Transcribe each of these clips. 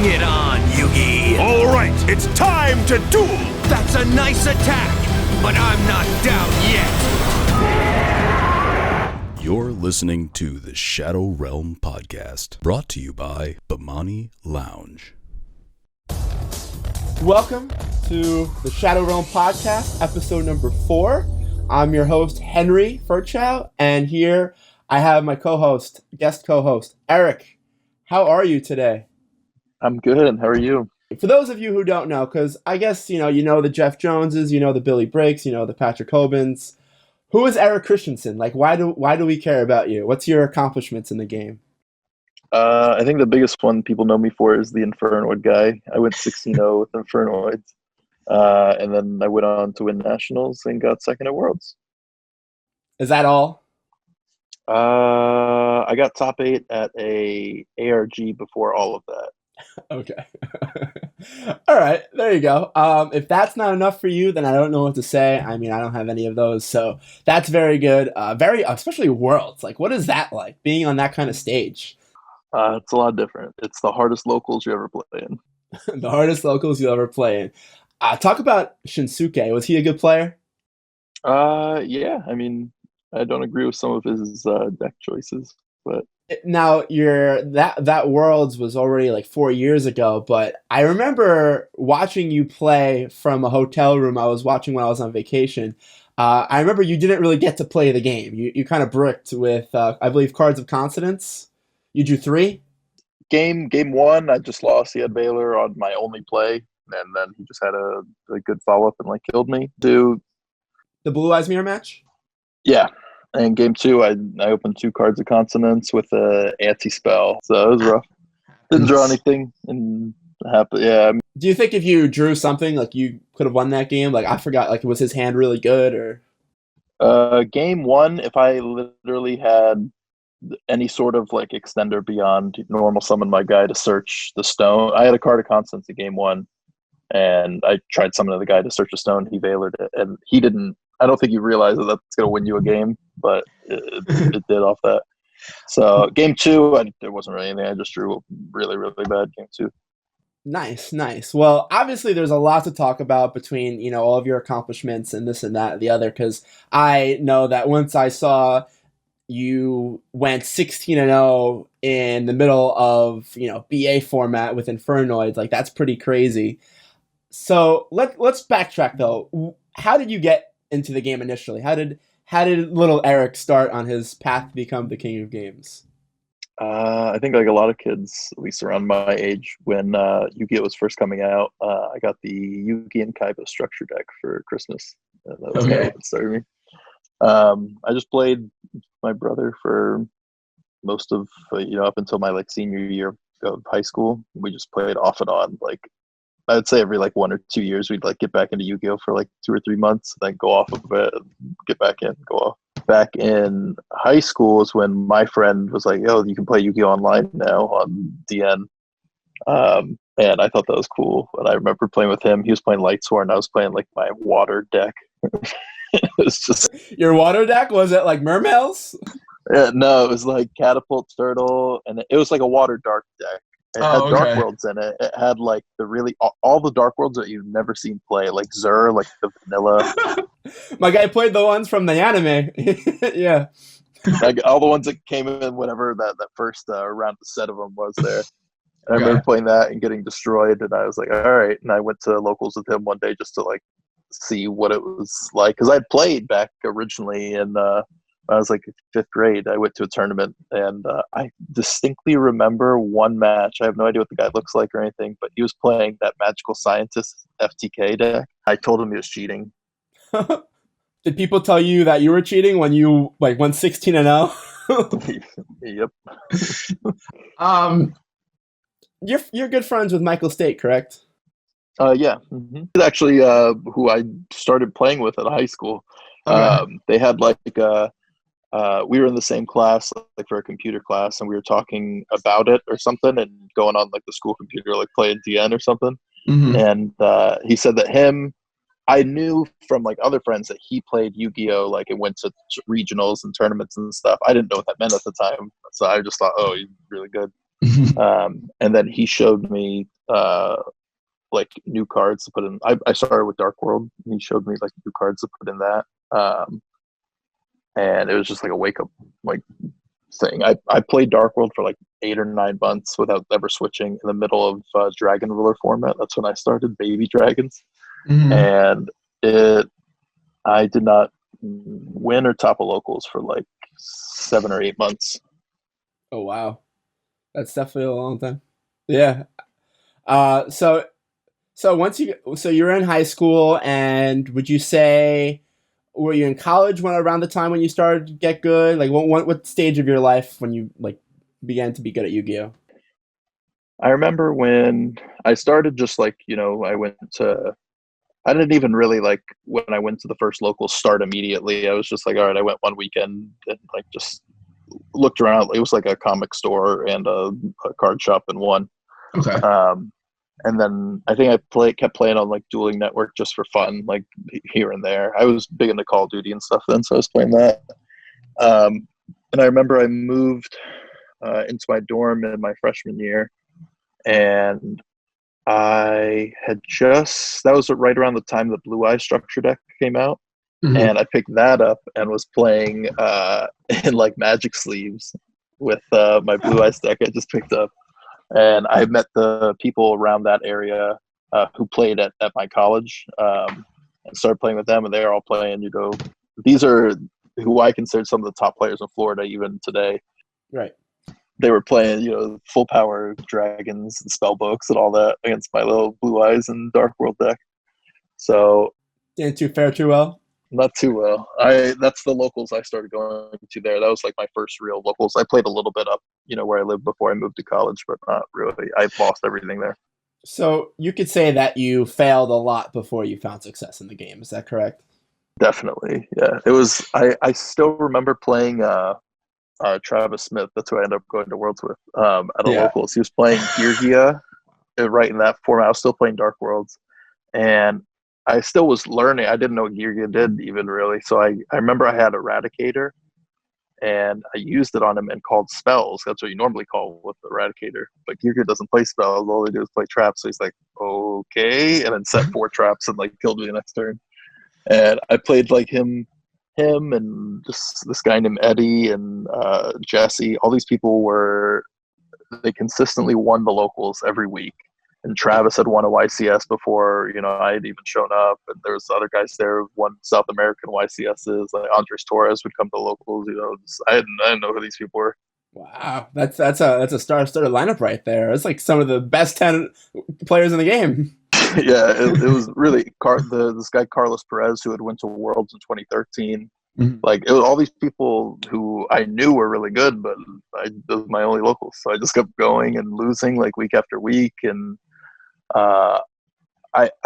Bring it on, Yugi! All right, it's time to duel! That's a nice attack, but I'm not down yet! You're listening to the Shadow Realm Podcast, brought to you by Bemani Lounge. Welcome to the Shadow Realm Podcast, episode number 4. I'm your host, Henry Furchow, and here I have my guest co-host, Eric. How are you today? I'm good. How are you? For those of you who don't know, because I guess, you know the Jeff Joneses, you know the Billy Breaks, you know the Patrick Hobans. Who is ERIK CHRISTENSEN? Like, why do we care about you? What's your accomplishments in the game? I think the biggest one people know me for is the Infernoid guy. I went 16-0 with Infernoids. And then I went on to win Nationals and got second at Worlds. Is that all? I got top 8 at a ARG before all of that. Okay. All right. There you go. If that's not enough for you, then I don't know what to say. I mean, I don't have any of those. So that's very good. Especially Worlds. Like, what is that like, being on that kind of stage? It's a lot different. It's the hardest locals you ever play in. The hardest locals you'll ever play in. Talk about Shinsuke. Was he a good player? Yeah. I mean, I don't agree with some of his deck choices, but now that Worlds was already like 4 years ago, but I remember watching you play from a hotel room I was watching when I was on vacation. I remember you didn't really get to play the game. You kind of bricked with, I believe, Cards of Consonance. You drew 3? Game 1, I just lost. He had Baylor on my only play, and then he just had a good follow-up and like killed me. The Blue Eyes Mirror match? Yeah. And game 2, I opened 2 Cards of Consonance with a anti-spell. So it was rough. Didn't draw anything. And happy, yeah. Do you think if you drew something, like, you could have won that game? Like, I forgot, like, was his hand really good, or? Game 1, if I literally had any sort of, like, extender beyond normal summon my guy to search the stone. I had a Card of Consonance in game 1, and I tried summoning the guy to search the stone. He Veilered it, and he didn't. I don't think you realize that that's going to win you a game, but it did off that. So game 2, there wasn't really anything. I just drew a really, really bad game 2. Nice. Well, obviously there's a lot to talk about between, all of your accomplishments and this and that and the other, because I know that once I saw you went 16-0 in the middle of, BA format with Infernoids, like, that's pretty crazy. So let's backtrack though. How did you get into the game initially? How did little Eric start on his path to become the king of games? I think like a lot of kids, at least around my age, when Yu-Gi-Oh was first coming out, I got the Yu-Gi and Kaiba structure deck for Christmas. That was kind of what started me. I just played my brother for most of up until my like senior year of high school. We just played off and on, like, I would say every like 1 or 2 years we'd like get back into Yu-Gi-Oh for like 2 or 3 months, then go off of it, get back in, go off. Back in high school is when my friend was like, "Yo, you can play Yu-Gi-Oh online now on DN," and I thought that was cool. And I remember playing with him. He was playing Lightsworn, and I was playing like my water deck. It was just your water deck. Was it like Mermails? No, it was like Catapult Turtle, and it was like a water dark deck. It had Dark Worlds in it. It had like all the Dark Worlds that you've never seen play, like Zur, like the vanilla. My guy played the ones from the anime. Yeah. Like all the ones that came in whenever that first round set of them was there. And I remember playing that and getting destroyed, and I was like, all right. And I went to locals with him one day just to like see what it was like, because I'd played back originally in I was like 5th grade. I went to a tournament, and I distinctly remember one match. I have no idea what the guy looks like or anything, but he was playing that Magical Scientist FTK deck. I told him he was cheating. Did people tell you that you were cheating when you like went 16-0? Yep. You're good friends with Michael State, correct? Yeah. Mm-hmm. He's actually who I started playing with at high school. Okay. They had like we were in the same class, like for a computer class, and we were talking about it or something, and going on like the school computer, like playing DN or something. Mm-hmm. And he said that I knew from like other friends that he played Yu-Gi-Oh, like it went to regionals and tournaments and stuff. I didn't know what that meant at the time, so I just thought, oh, he's really good. And then he showed me like new cards to put in. I started with Dark World, and he showed me like new cards to put in that. And it was just like a wake up like thing. I played Dark World for like 8 or 9 months without ever switching in the middle of Dragon Ruler format. That's when I started Baby Dragons, and I did not win or top a locals for like 7 or 8 months. Oh wow, that's definitely a long time. Yeah. So you're in high school, and would you say were you in college when around the time when you started to get good? Like what stage of your life when you like began to be good at Yu-Gi-Oh? I remember when I started, just like, I didn't even really like when I went to the first local start immediately. I was just like, all right, I went one weekend and like just looked around. It was like a comic store and a card shop in one. Okay. And then I think kept playing on like Dueling Network just for fun, like here and there. I was big into Call of Duty and stuff then, so I was playing that. And I remember I moved into my dorm in my freshman year, and that was right around the time the Blue Eye structure deck came out. And I picked that up and was playing in like Magic sleeves with my Blue Eyes deck I just picked up. And I met the people around that area who played at my college, and started playing with them, and they're all playing, these are who I consider some of the top players in Florida even today. Right. They were playing, full power dragons and spell books and all that against my little Blue Eyes and Dark World deck. So didn't too fare too well. Not too well. That's the locals I started going to there. That was like my first real locals. I played a little bit up, where I lived before I moved to college, but not really. I lost everything there. So you could say that you failed a lot before you found success in the game. Is that correct? Definitely. Yeah. It was, I still remember playing Travis Smith. That's who I ended up going to Worlds with at a locals. He was playing Geargia right in that format. I was still playing Dark Worlds. And I still was learning. I didn't know what Geargia did even really. So I remember I had Eradicator, and I used it on him and called spells. That's what you normally call with the Eradicator. But Geargia doesn't play spells. All they do is play traps. So he's like, okay. And then set 4 traps and like killed me the next turn. And I played like him and just this guy named Eddie and Jesse. All these people they consistently won the locals every week. And Travis had won a YCS before, I had even shown up. And there was other guys there who won South American YCSs. Like Andres Torres would come to locals. I didn't know who these people were. Wow, that's a star-studded lineup right there. It's like some of the best 10 players in the game. Yeah, it was really this guy Carlos Perez, who had went to Worlds in 2013. Like it was all these people who I knew were really good, but those were my only locals. So I just kept going and losing like week after week. And I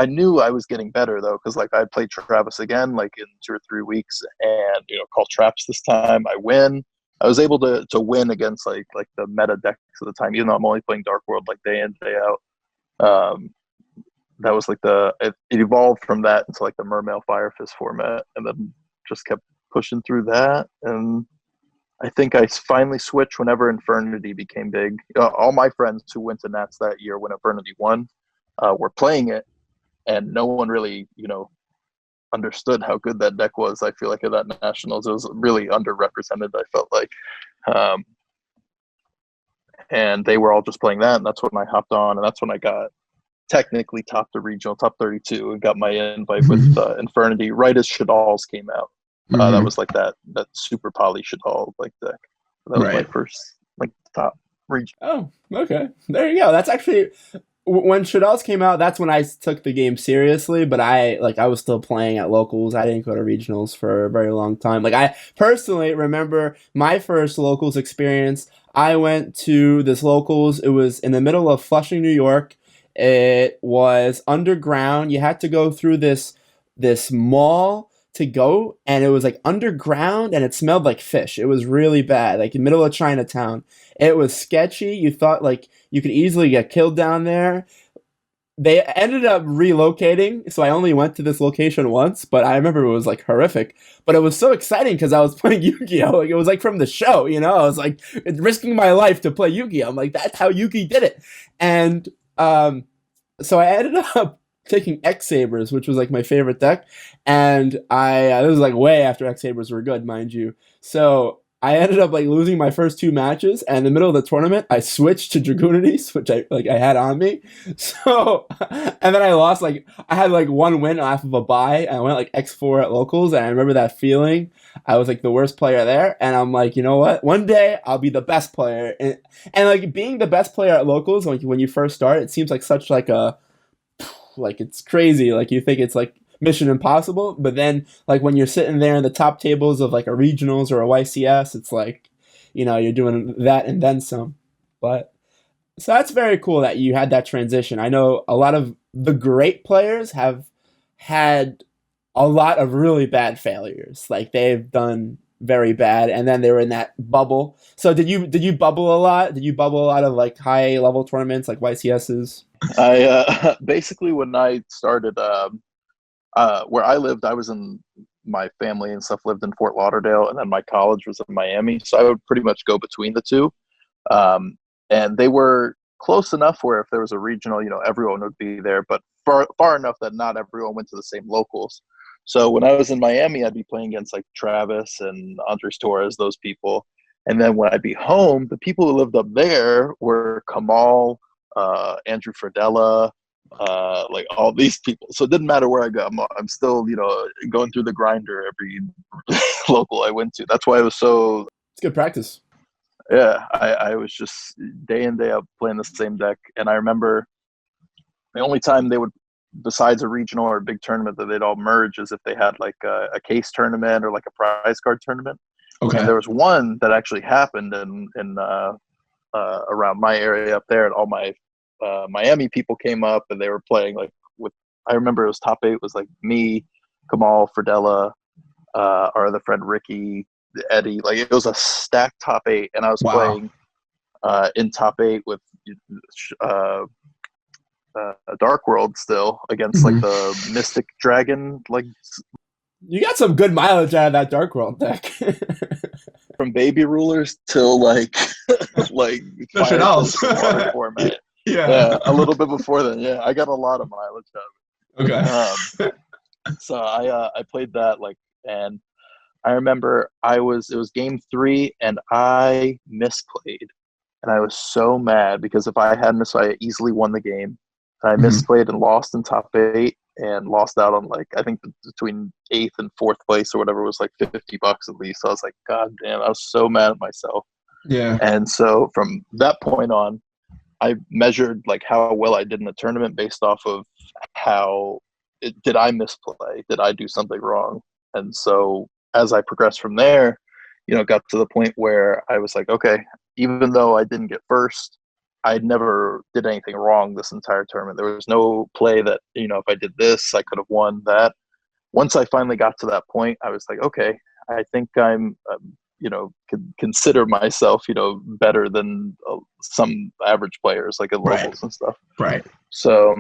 knew I was getting better though, because like I played Travis again like in 2 or 3 weeks, and called traps this time. I win. I was able to win against like the meta decks at the time, even though I'm only playing Dark World like day in, day out. That was like it evolved from that into like the Mermail Fire Fist format, and then just kept pushing through that. And I think I finally switched whenever Infernity became big. All my friends who went to Nats that year when Infernity won were playing it, and no one really, understood how good that deck was. I feel like at that Nationals, it was really underrepresented, I felt like. And they were all just playing that, and that's when I hopped on, and that's when I got technically top the regional, top 32, and got my invite with Infernity right as Shadal's came out. That was like that super poly Shadal like deck. That was my first like top region. Oh, okay. There you go. That's actually when Shadal's came out. That's when I took the game seriously. But I was still playing at locals. I didn't go to regionals for a very long time. Like I personally remember my first locals experience. I went to this locals. It was in the middle of Flushing, New York. It was underground. You had to go through this mall to go, and it was like underground, and it smelled like fish. It was really bad, like in the middle of Chinatown. It was sketchy. You thought like you could easily get killed down there. they ended up relocating, so I only went to this location once, but I remember it was like horrific. But it was so exciting because I was playing Yu-Gi-Oh! Like, it was like from the show, you know? I was like risking my life to play Yu-Gi-Oh! I'm like, that's how Yugi did it. And so I ended up taking X Sabers, which was like my favorite deck, and I this was like way after X Sabers were good, mind you. So I ended up like losing my first two matches, and in the middle of the tournament, I switched to Dragoonides, which I had on me. So, and then I lost, like I had like one win off of a bye, and I went like X4 at locals, and I remember that feeling. I was like the worst player there, and I'm like, you know what? One day I'll be the best player, and like being the best player at locals, like when you first start, it seems like such like it's crazy. Like you think it's like mission impossible, but then like when you're sitting there in the top tables of like a regionals or a YCS, it's like, you know, you're doing that and then some. But so that's very cool that you had that transition. I know a lot of the great players have had a lot of really bad failures. Like they've done very bad, and then they were in that bubble. So did you bubble a lot? Did you bubble a lot of like high level tournaments like YCSs? I basically, when I started where I lived, I was in my family and stuff lived in Fort Lauderdale, and then my college was in Miami. So I would pretty much go between the two. And they were close enough where if there was a regional, you know, everyone would be there, but far enough that not everyone went to the same locals. So when I was in Miami, I'd be playing against like Travis and Andres Torres, those people. And then when I'd be home, the people who lived up there were Kamal, Andrew Fradella, like all these people. So it didn't matter where I go. I'm still, you know, going through the grinder every local I went to. That's why it was so. It's good practice. Yeah, I was just day in, day out playing the same deck. And I remember the only time they would, besides a regional or a big tournament, that they'd all merge is if they had like a case tournament or like a prize card tournament. Okay. And there was one that actually happened in around my area up there, and all my Miami people came up and they were playing like with. I remember it was top 8 was like me, Kamal, Fradella, our other friend Ricky, Eddie. Like it was a stacked top 8, and I was playing in top 8 with a Dark World still against like the Mystic Dragon. Like you got some good mileage out of that Dark World deck. From baby rulers till like like water format. Yeah, a little bit before then. Yeah, I got a lot of mileage out of it. Okay. So I played that like, and I remember it was game 3 and I misplayed, and I was so mad because if I hadn't misplayed, I easily won the game. And I misplayed and lost in top 8 and lost out on like I think between 8th and 4th place or whatever was like $50 at least. So I was like, God damn, I was so mad at myself. Yeah. And so from that point on, I measured like how well I did in the tournament based off of did I misplay? Did I do something wrong? And so as I progressed from there, you know, got to the point where I was like, okay, even though I didn't get first, I never did anything wrong this entire tournament. There was no play that, you know, if I did this, I could have won that. Once I finally got to that point, I was like, okay, I think I'm, you know, could consider myself, you know, better than some average players like at locals and stuff. Right. So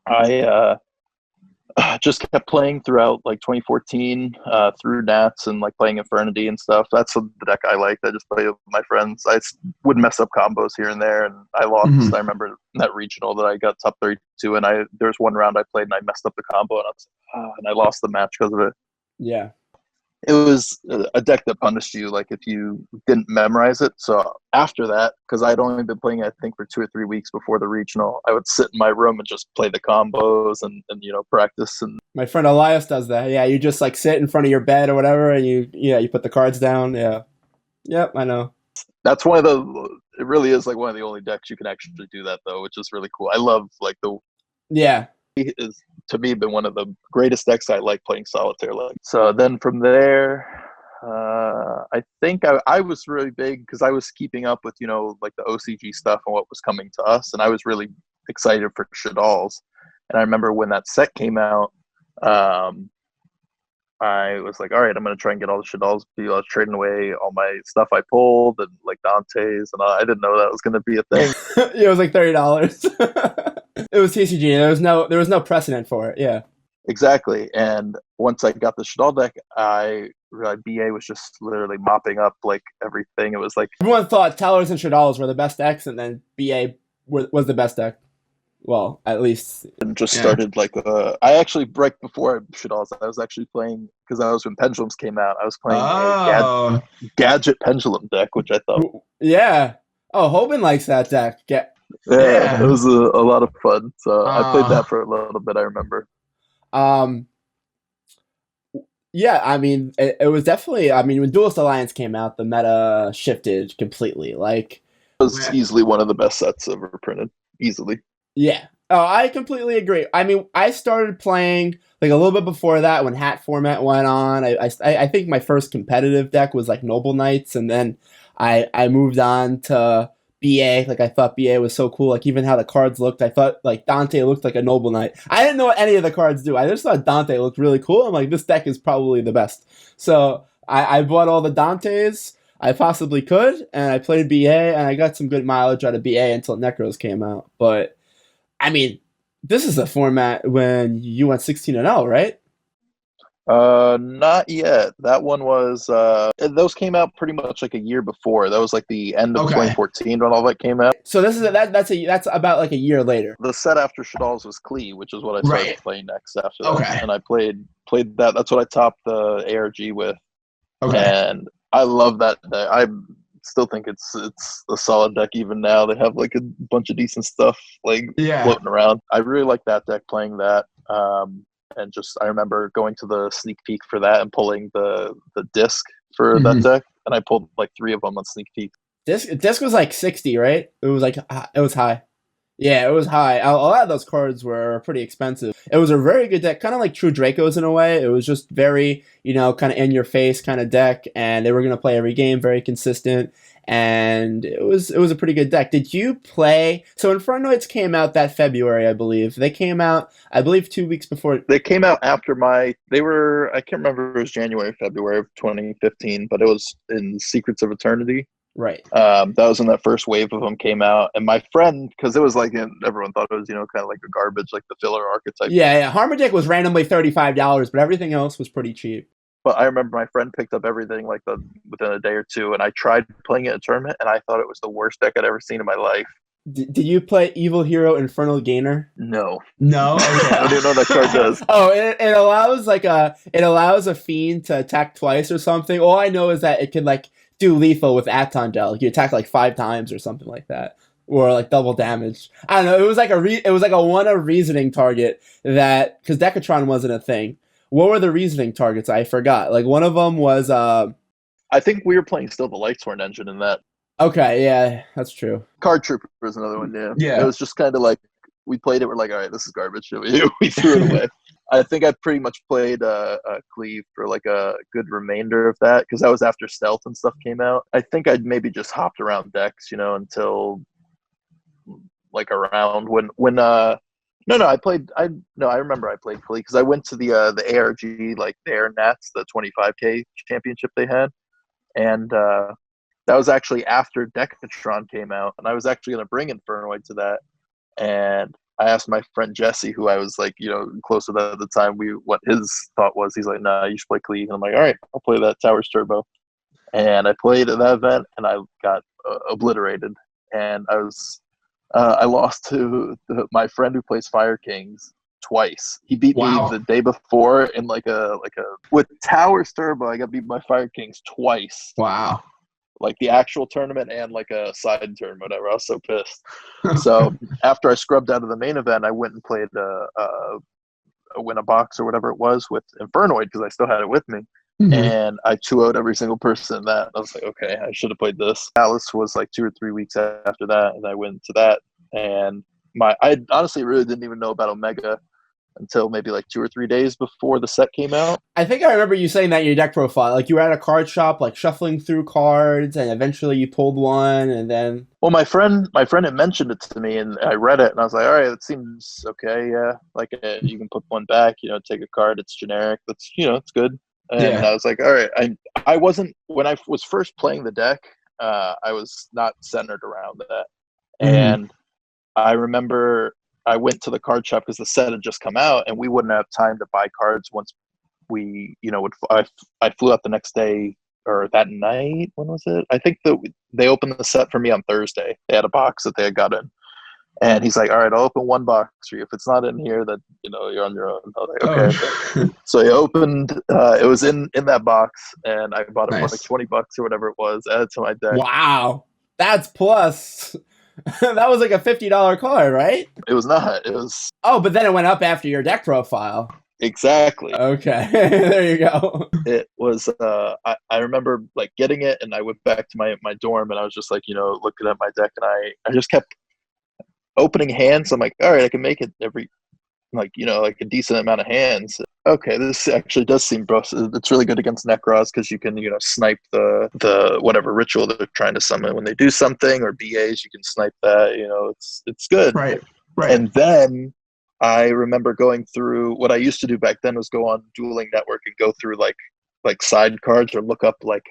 I just kept playing throughout like 2014 through Nats and like playing Infernity and stuff. That's the deck I liked. I just play with my friends. I would mess up combos here and there, and I lost. I remember that regional that I got top 32, and there was one round I played and I messed up the combo, and and I lost the match because of it. Yeah. It was a deck that punished you like if you didn't memorize it. So after that, because I'd only been playing I think for 2 or 3 weeks before the regional, I would sit in my room and just play the combos and you know, practice. And my friend Elias does that. Yeah, you just like sit in front of your bed or whatever, and you put the cards down. Yeah. Yep, I know. That's it really is like one of the only decks you can actually do that though, which is really cool. I love like is to me been one of the greatest decks I like playing solitaire like. So then from there, I think I was really big because I was keeping up with, you know, like the OCG stuff and what was coming to us, and I was really excited for Shadal's. And I remember when that set came out, I was like, all right, I'm going to try and get all the Shadal's. I was trading away all my stuff I pulled and like Dante's, and I didn't know that was going to be a thing. Yeah, it was like $30. It was TCG. There was no precedent for it. Yeah. Exactly. And once I got the Shadal deck, I realized BA was just literally mopping up like everything. It was like Everyone thought Tellers and Shadals were the best decks, and then BA was the best deck. Well, at least. and just started like I actually right before Shadals, I was actually playing because I was when Pendulums came out. I was playing a gadget Pendulum deck, which I thought Yeah. Oh, Hoban likes that deck. it was a lot of fun. So I played that for a little bit. I remember. Yeah, I mean, it was definitely. I mean, when Duelist Alliance came out, the meta shifted completely. Like, it was easily one of the best sets ever printed. Easily. Yeah. Oh, I completely agree. I mean, I started playing like a little bit before that when Hat format went on. I think my first competitive deck was like Noble Knights, and then I moved on to BA. Like I thought BA was so cool. Like even how the cards looked, I thought like Dante looked like a Noble Knight. I didn't know what any of the cards do. I just thought Dante looked really cool. I'm like, this deck is probably the best. So I bought all the Dantes I possibly could, and I played BA, and I got some good mileage out of BA until Necros came out. But I mean, this is a format when you went 16-0, right? Not yet. That one was those came out pretty much like a year before. That was like the end of 2014 when all that came out. So this is that's about like a year later. The set after Shadal's was Klee, which is what I started playing next after that. And I played that. That's what I topped the ARG with. And I love that deck. I still think it's a solid deck even now. They have like a bunch of decent stuff like floating around. I really like that deck, playing that. And just I remember going to the sneak peek for that and pulling the disc for that deck, and I pulled like 3 of them on sneak peek. Disc was like 60, right? It was like it was high. Yeah, it was high. A lot of those cards were pretty expensive. It was a very good deck, kind of like True Dracos in a way. It was just very, kind of in your face kind of deck, and they were going to play every game, very consistent, and it was a pretty good deck. Did you play? So Infernoids came out that February, I believe. They came out, I believe, 2 weeks before. They came out after I can't remember if it was January, February of 2015, but it was in Secrets of Eternity. Right. That was when that first wave of them came out, and my friend, because it was like everyone thought it was kind of like a garbage, like the filler archetype. Yeah. Harmonic was randomly $35, but everything else was pretty cheap. But I remember my friend picked up everything like within a day or two, and I tried playing it in a tournament, and I thought it was the worst deck I'd ever seen in my life. Did you play Evil Hero Infernal Gainer? No. Okay. I didn't know that card does. Oh, it allows a fiend to attack twice or something. All I know is that it could like do lethal with Atondel. You attack like 5 times or something like that, or like double damage. I don't know. It was like a one of reasoning target that because Decatron wasn't a thing. What were the reasoning targets? I forgot. Like one of them was. I think we were playing still the Lightsworn engine in that. Okay, yeah, that's true. Card Trooper was another one. Yeah. It was just kind of like we played it. We're like, all right, this is garbage. We threw it away. I think I pretty much played Cleave for like a good remainder of that because that was after Stealth and stuff came out. I think I'd maybe just hopped around decks, until like around when I remember I played Cleave because I went to the ARG like the Air Nats, the 25K championship they had, and that was actually after Decatron came out, and I was actually going to bring Infernoid to that, and I asked my friend Jesse, who I was like, close with at the time, what his thought was. He's like, nah, you should play Cleave. And I'm like, all right, I'll play that Towers Turbo. And I played at that event, and I got obliterated. And I lost to my friend who plays Fire Kings twice. He beat me the day before in with Towers Turbo. I got beat by Fire Kings twice. Wow. Like the actual tournament and like a side turn, whatever. I was so pissed. So after I scrubbed out of the main event, I went and played a win a box or whatever it was with Infernoid because I still had it with me. Mm-hmm. And I 2-0'd every single person in that. I was like, okay, I should have played this. Alice was like 2 or 3 weeks after that, and I went to that. And I honestly really didn't even know about Omega until maybe like 2 or 3 days before the set came out. I think I remember you saying that in your deck profile. Like you were at a card shop, like shuffling through cards, and eventually you pulled one, and then. Well, my friend had mentioned it to me, and I read it, and I was like, all right, it seems okay. Yeah, like you can put one back. Take a card. It's generic. That's it's good. And I was like, all right. I wasn't when I was first playing the deck. I was not centered around that, and I remember I went to the card shop because the set had just come out, and we wouldn't have time to buy cards once we, I flew out the next day or that night. When was it? I think they opened the set for me on Thursday. They had a box that they had got in. And he's like, all right, I'll open one box for you. If it's not in here, then, you're on your own. I was like, okay. Oh. So he opened, it was in that box, and I bought it for like $20 or whatever it was, added to my deck. Wow. That's plus. That was like a $50 card, right? It was not. It was. Oh, but then it went up after your deck profile. Exactly. Okay. There you go. It was, I remember like getting it, and I went back to my dorm, and I was just like, looking at my deck, and I just kept opening hands. I'm like, all right, I can make it every, like a decent amount of hands. Okay, this actually does seem gross. It's really good against Necros because you can snipe the whatever ritual they're trying to summon when they do something, or BAs, you can snipe that. It's good. Right. And then I remember going through, what I used to do back then was go on Dueling Network and go through like side cards or look up like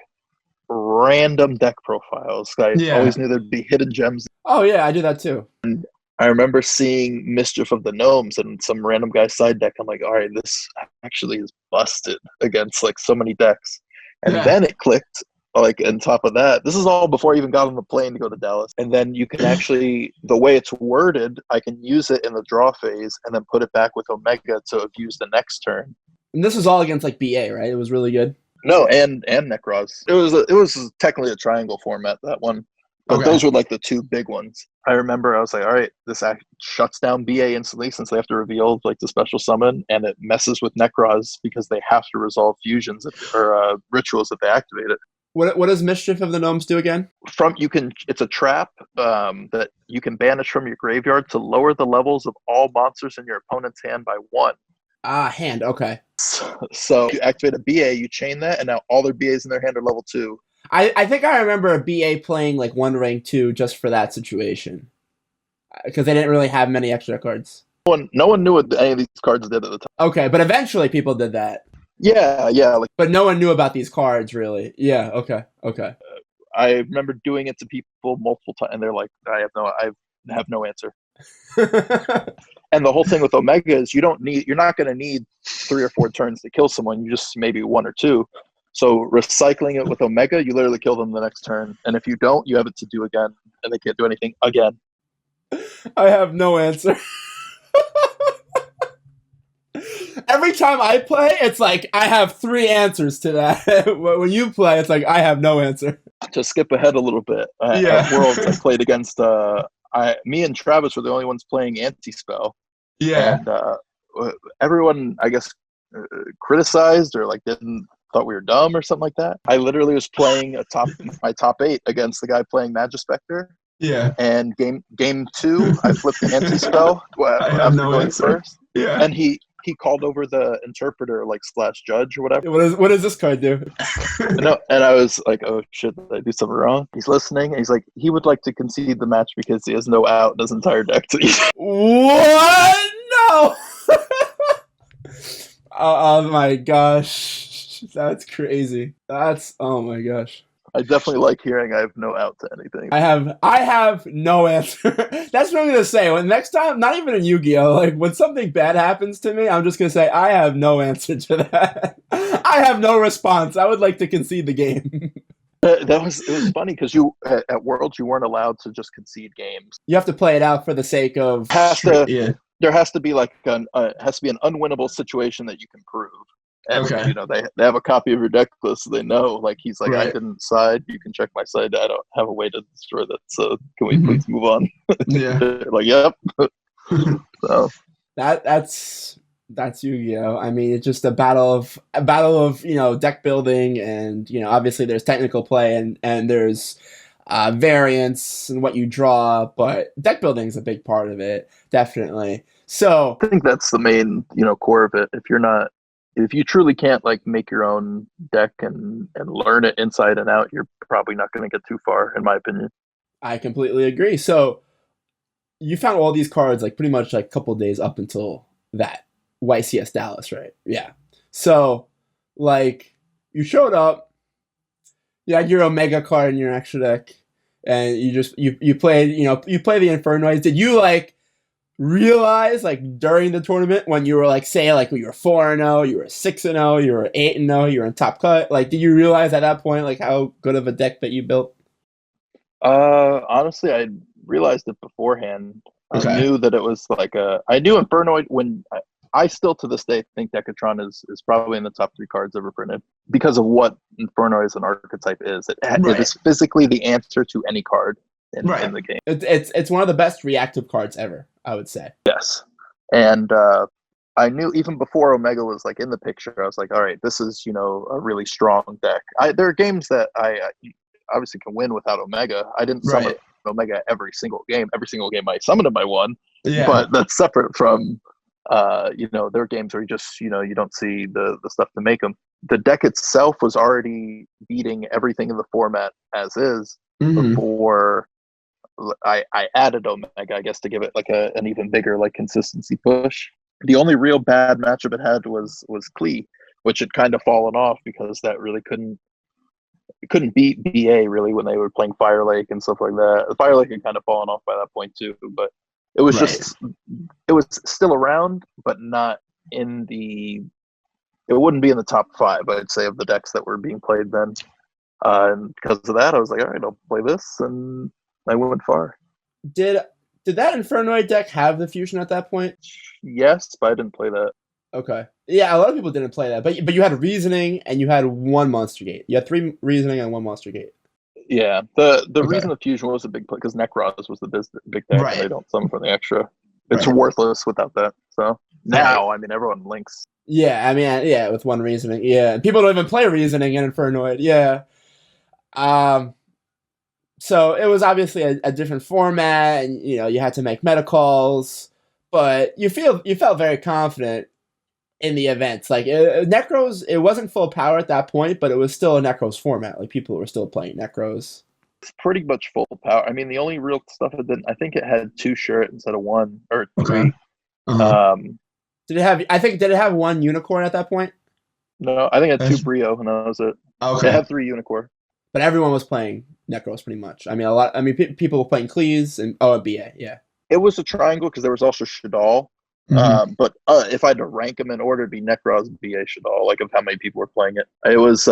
random deck profiles. I always knew there'd be hidden gems. Oh yeah, I do that too. And I remember seeing Mischief of the Gnomes and some random guy's side deck. I'm like, all right, this actually is busted against like so many decks. And then it clicked, like, on top of that, this is all before I even got on the plane to go to Dallas. And then you can actually, the way it's worded, I can use it in the draw phase and then put it back with Omega to use the next turn. And this was all against like BA, right? It was really good. No, and Necros. It was technically a triangle format, that one. But those were like the two big ones. I remember I was like, all right, this shuts down BA instantly since they have to reveal like the special summon, and it messes with Necros because they have to resolve fusions or rituals that they activate it. What does Mischief of the Gnomes do again? It's a trap that you can banish from your graveyard to lower the levels of all monsters in your opponent's hand by 1. Hand, okay. So you activate a BA, you chain that, and now all their BAs in their hand are level 2. I think I remember a BA playing like 1 rank 2 just for that situation. Because they didn't really have many extra cards. No one knew what any of these cards did at the time. Okay, but eventually people did that. Yeah. But no one knew about these cards, really. Yeah, okay. I remember doing it to people multiple times, and they're like, I have no answer. And the whole thing with Omega is you're not going to need 3 or 4 turns to kill someone. You just maybe 1 or 2. So recycling it with Omega, you literally kill them the next turn. And if you don't, you have it to do again, and they can't do anything again. I have no answer. Every time I play, it's like I have 3 answers to that. When you play, it's like I have no answer. To skip ahead a little bit, at Worlds, I played against me and Travis were the only ones playing anti-spell. Yeah. And everyone, I guess, criticized or like thought we were dumb or something like that. I literally was playing my top 8 against the guy playing Magispector. Yeah. And game 2, I flipped the anti-spell. I'm going first. Yeah. And he called over the interpreter, like / judge or whatever. What does this card do? No, and I was like, oh shit, did I do something wrong? He's listening, and he's like, he would like to concede the match because he has no out in his entire deck to use. What? No! Oh my gosh. That's crazy. Oh my gosh. I definitely like hearing I have no out to anything. I have no answer. That's what I'm gonna say. When next time, not even in Yu-Gi-Oh, like when something bad happens to me, I'm just gonna say I have no answer to that. I have no response. I would like to concede the game. It was funny because at Worlds you weren't allowed to just concede games. You have to play it out for the sake of. There has to be like an unwinnable situation that you can prove. And, they have a copy of your deck list, so they know. Like, he's like, I didn't side. You can check my side. I don't have a way to destroy that. So can we please move on? Yeah. They're like, yep. So that's Yu-Gi-Oh. I mean, it's just a battle of deck building, and obviously there's technical play and there's variance and what you draw, but deck building is a big part of it, definitely. So I think that's the main core of it. If you truly can't like make your own deck and learn it inside and out, you're probably not going to get too far, in my opinion. I completely agree. So you found all these cards like pretty much like a couple days up until that YCS Dallas, right? Yeah. So like you showed up, you had your Omega card in your extra deck, and you played, you play the Infernoids. Did you like realize like during the tournament when you were like, say like you were 4-0, you were 6-0, you were 8-0, you were in top cut? Like, did you realize at that point like how good of a deck that you built? Honestly, I realized it beforehand. Okay. I knew that it was like I knew Infernoid when I still to this day think Decatron is probably in the top 3 cards ever printed because of what Infernoid as an archetype is. It is physically the answer to any card in the game. It's one of the best reactive cards ever, I would say. Yes, and I knew even before Omega was like in the picture, I was like, all right, this is a really strong deck. There are games that I obviously can win without Omega. I didn't summon Omega every single game. Every single game I summoned him, I won. Yeah. But that's separate from there are games where you just you don't see the stuff to make them. The deck itself was already beating everything in the format as is before I added Omega, I guess, to give it like an even bigger like consistency push. The only real bad matchup it had was Klee, which had kind of fallen off because that really couldn't beat BA really when they were playing Fire Lake and stuff like that. Fire Lake had kind of fallen off by that point too, but it was it was still around, but not in the. It wouldn't be in the top 5, I'd say, of the decks that were being played then. And because of that, I was like, all right, I'll play this, and I went far. Did that Infernoid deck have the fusion at that point? Yes, but I didn't play that. Okay. Yeah, a lot of people didn't play that, but you had reasoning and you had 1 monster gate. You had 3 reasoning and 1 monster gate. Yeah, the reason the fusion was a big play because Necros was the big deck. Right. And they don't summon for the extra. It's worthless without that. So now, I mean, everyone links. Yeah, I mean, yeah, with 1 reasoning. Yeah, people don't even play reasoning in Infernoid. Yeah. So it was obviously a different format, and you had to make meta calls, but you felt very confident in the events. Like Necros, it wasn't full power at that point, but it was still a Necros format. Like people were still playing Necros. It's pretty much full power. I mean, the only real stuff it didn't. I think it had 2 shirt instead of 1 or 3. Okay. Uh-huh. Did it have 1 unicorn at that point? No, I think it had 2 Brio, and that was it. Okay. It had 3 unicorn. But everyone was playing Necros pretty much. I mean, people were playing Cleese and BA. Yeah. It was a triangle because there was also Shadal. But if I had to rank them in order, it'd be Necros, BA, Shadal, like of how many people were playing it. It was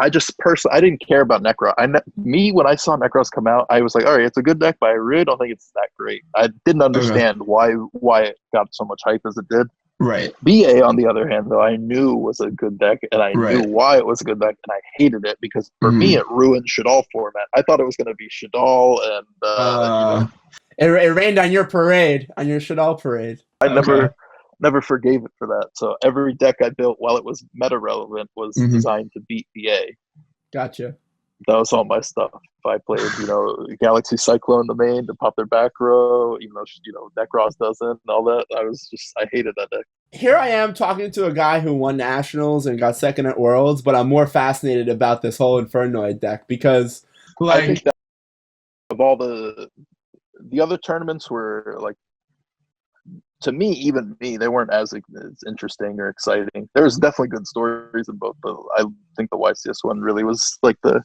I just personally I didn't care about Necros. When I saw Necros come out, I was like, all right, it's a good deck, but I really don't think it's that great. I didn't understand why it got so much hype as it did. Right. BA, on the other hand, though, I knew was a good deck, and I knew why it was a good deck, and I hated it because for me, it ruined Shadal format. I thought it was going to be Shadal and It rained on your parade, on your Shadal parade. I never forgave it for that. So every deck I built while it was meta relevant was designed to beat BA. Gotcha. That was all my stuff. If I played, Galaxy Cyclone the main to pop their back row, even though Necros doesn't and all that, I hated that deck. Here I am talking to a guy who won Nationals and got second at Worlds, but I'm more fascinated about this whole Infernoid deck because, I think that of all the other tournaments were like, to me, even me, they weren't as interesting or exciting. There's definitely good stories in both, but I think the YCS one really was like the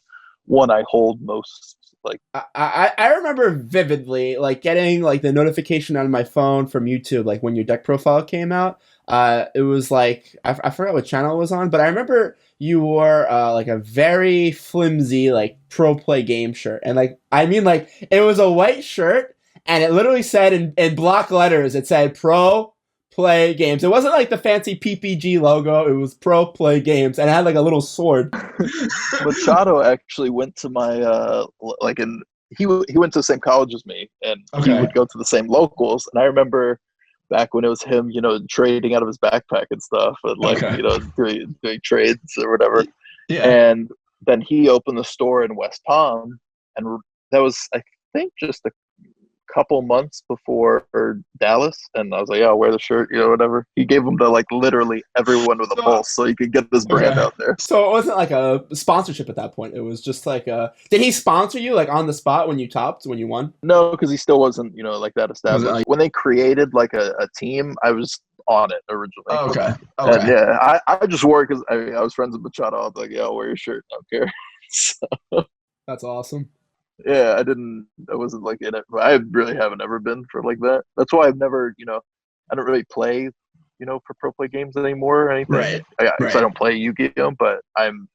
one I hold most. Like I remember vividly like getting like the notification on my phone from YouTube like when your deck profile came out. It was like I forgot what channel it was on, but I remember you wore like a very flimsy like pro play game shirt, and like it was a white shirt. And it literally said in block letters, it said Pro Play Games. It wasn't like the fancy PPG logo. It was Pro Play Games. And it had like a little sword. Machado actually went to my, he went to the same college as me. And he would go to the same locals. And I remember back when it was him, trading out of his backpack and stuff. And doing trades or whatever. Yeah. And then he opened the store in West Palm. And that was, I think, just a couple months before Dallas, and I was like, "Yeah, wear the shirt, whatever." He gave them to like literally everyone with a pulse, so he could get this brand out there. So it wasn't like a sponsorship at that point. It was just like did he sponsor you like on the spot when you won? No, because he still wasn't, like that established. When they created like a team, I was on it originally. Oh, okay. And yeah, I just wore it because I was friends with Machado. I was like, "Yeah, I'll wear your shirt. I don't care." So. That's awesome. Yeah, I wasn't like in it. I really haven't ever been for like that. That's why I've never, I don't really play, for pro play games anymore or anything. Right. Because I Right. don't play Yu-Gi-Oh, but I'm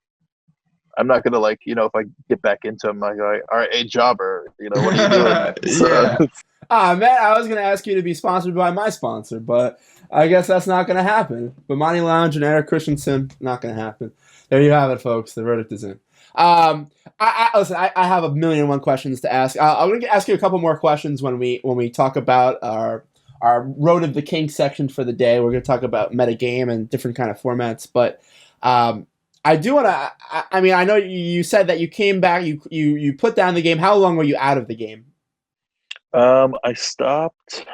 not gonna like, if I get back into them, like, all right, hey, jobber, what are you doing? So, Yeah. Ah, man, I was going to ask you to be sponsored by my sponsor, but I guess that's not going to happen. Bemani Lounge and ERIK CHRISTENSEN, not going to happen. There you have it, folks. The verdict is in. Listen, I have a million and one questions to ask. I'm going to ask you a couple more questions when we talk about our Road of the King section for the day. We're going to talk about metagame and different kind of formats, but I do want to. I know you said that you came back. You put down the game. How long were you out of the game? I stopped.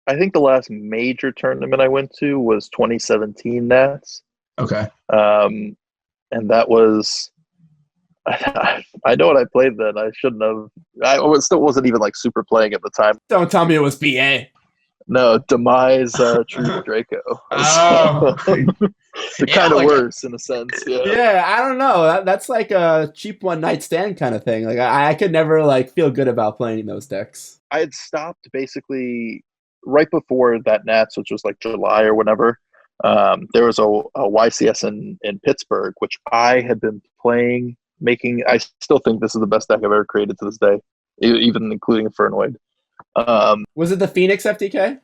I think the last major tournament I went to was 2017 Nats. Okay. And that was. I know what I played then. I shouldn't have. Still wasn't even like super playing at the time. Don't tell me it was BA. No, Demise, True Draco. Oh. They're kind of worse in a sense. Yeah. Yeah, I don't know. That's like a cheap one night stand kind of thing. Like I could never like feel good about playing those decks. I had stopped basically right before that Nats, which was like July or whenever. There was a YCS in Pittsburgh, which I had been playing, making. I still think this is the best deck I've ever created to this day, even including Infernoid. Was it the Phoenix FTK?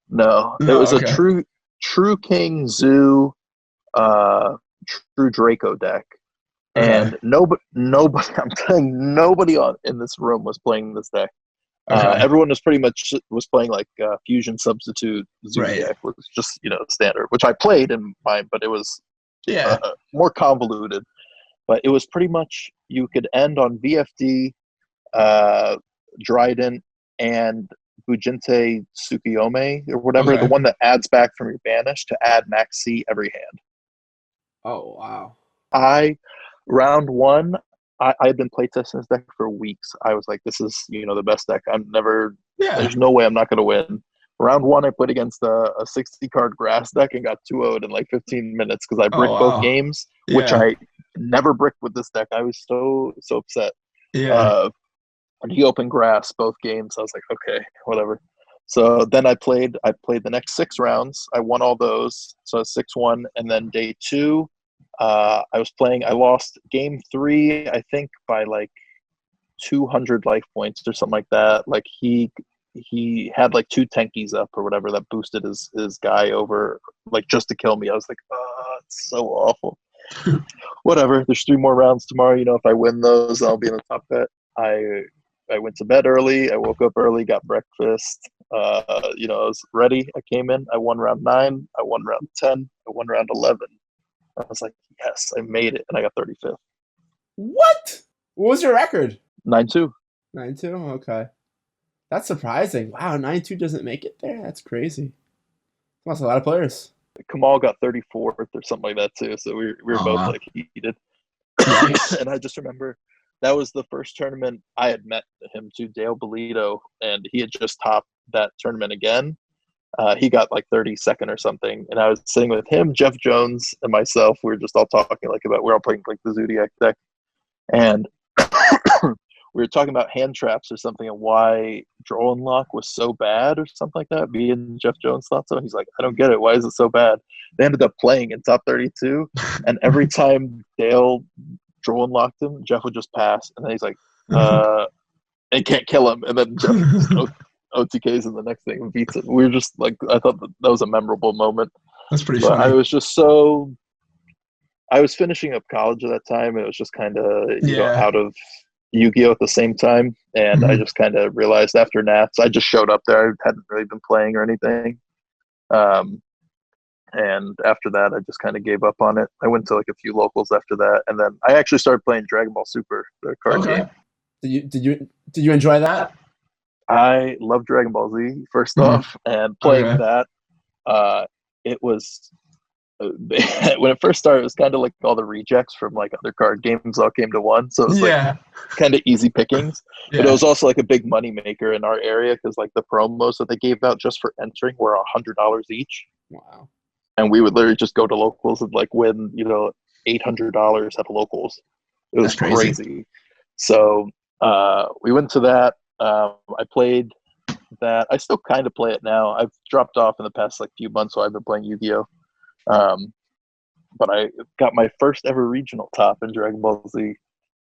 No, it was a True King Zoo, True Draco deck, and nobody. I'm telling nobody in this room was playing this deck. Everyone was pretty much playing like Fusion Substitute Zoo deck, which was just standard, which I played in mine, but it was more convoluted. But it was pretty much you could end on VFD, Dryden, and Bujinte Tsukuyomi or whatever, the one that adds back from your banish to add max C every hand. Oh, wow. Round one, I had been playtesting this deck for weeks. I was like, this is, the best deck. There's no way I'm not going to win. Round one, I played against a 60-card grass deck and got 2-0'd in like 15 minutes because I bricked both games, which I never bricked with this deck. I was so upset. Yeah. And he opened grass both games. I was like, okay, whatever. So then I played the next 6 rounds. I won all those. So 6-1. And then day 2, I lost game 3, I think by like 200 life points or something like that. Like he had like 2 tankies up or whatever that boosted his guy over like just to kill me. I was like, oh, it's so awful. Whatever. There's 3 more rounds tomorrow. If I win those, I'll be in the top bet. I went to bed early. I woke up early, got breakfast. I was ready. I came in. I won round 9. I won round 10. I won round 11. I was like, yes, I made it, and I got 35th. What? What was your record? 9-2. 9-2? Okay. That's surprising. Wow, 9-2 doesn't make it there? That's crazy. That's a lot of players. Kamal got 34th or something like that, too. So we were both like heated. And I just remember that was the first tournament I had met him to, Dale Bolito, and he had just topped that tournament again. He got like 32nd or something, and I was sitting with him, Jeff Jones, and myself. We were just all talking we're all playing like the Zodiac deck, and we were talking about hand traps or something and why draw and lock was so bad or something like that. Me and Jeff Jones thought so. He's like, I don't get it. Why is it so bad? They ended up playing in top 32, and every time Dale draw and locked him, Jeff would just pass, and then he's like, and can't kill him, and then Jeff OTKs in the next thing and beats it. We were just like, I thought that was a memorable moment. That's pretty funny. I was just I was finishing up college at that time. It was just kind of out of Yu-Gi-Oh at the same time, and I just kind of realized after Nats, I just showed up there. I hadn't really been playing or anything. And after that, I just kind of gave up on it. I went to like a few locals after that, and then I actually started playing Dragon Ball Super, the card game. Did you enjoy that? I love Dragon Ball Z first off, and playing that. It was when it first started. It was kind of like all the rejects from like other card games all came to one, so it was like kind of easy pickings. But it was also like a big money maker in our area because like the promos that they gave out just for entering were $100 each. Wow. And we would literally just go to locals and like win, $800 at locals. It was crazy. So we went to that. I played that. I still kind of play it now. I've dropped off in the past like few months, so I've been playing Yu-Gi-Oh. But I got my first ever regional top in Dragon Ball Z.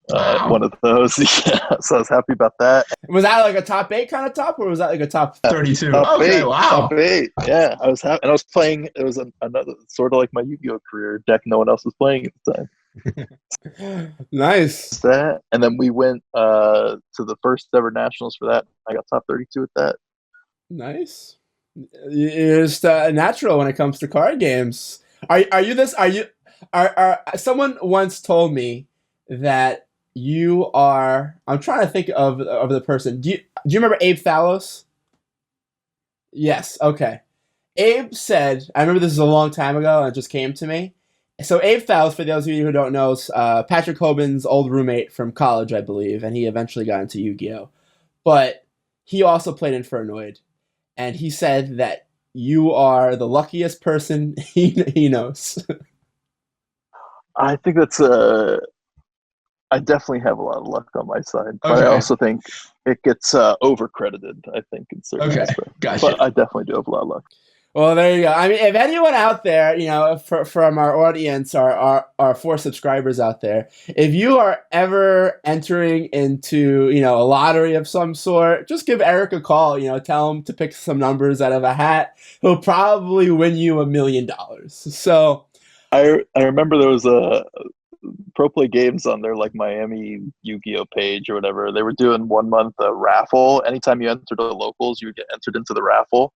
Wow. One of those. Yeah, so I was happy about that. Was that like a top 8 kind of top, or was that like a top? 32. Top Okay, eight, wow. Top 8. Yeah, I was happy, and I was playing. It was another sort of like my Yu-Gi-Oh career deck. No one else was playing at the time. Nice. That, and then we went to the first ever nationals for that. I got top 32 at that. Nice. You're just natural when it comes to card games. Are you this? Are someone once told me that you are. I'm trying to think of the person. Do you remember Abe Thalos? Yes. Okay. Abe said, I remember this is a long time ago, and it just came to me. So Abe Thalos, for those of you who don't know, is Patrick Hoban's old roommate from college, I believe, and he eventually got into Yu-Gi-Oh. But he also played Infernoid, and he said that you are the luckiest person he knows. I think that's I definitely have a lot of luck on my side, but Okay. I also think it gets overcredited. I think in certain Okay, aspects. gotcha. But I definitely do have a lot of luck. Well, there you go. I mean, if anyone out there, from our audience, our 4 subscribers out there, if you are ever entering into, a lottery of some sort, just give Eric a call, tell him to pick some numbers out of a hat. He'll probably win you $1 million. So I remember there was a Pro Play Games on their like Miami Yu-Gi-Oh page or whatever. They were doing 1 month raffle. Anytime you entered the locals, you would get entered into the raffle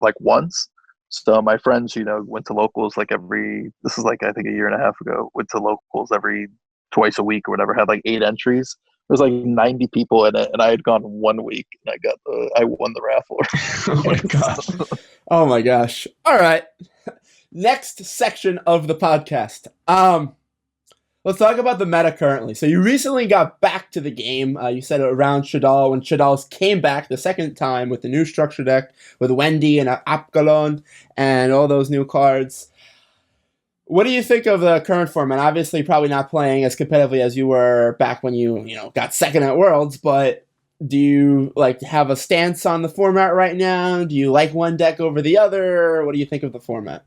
like once. So my friends, went to locals like this is like I think a year and a half ago, went to locals every twice a week or whatever, had like 8 entries. There was like 90 people in it, and I had gone 1 week, and I won the raffle. Oh my gosh. oh my gosh. All right. Next section of the podcast. Let's talk about the meta currently. So you recently got back to the game. You said around Shadal, when Shadal came back the second time with the new structure deck with Wendy and Apgalon and all those new cards. What do you think of the current format? Obviously, probably not playing as competitively as you were back when you got second at Worlds, but do you have a stance on the format right now? Do you like one deck over the other? What do you think of the format?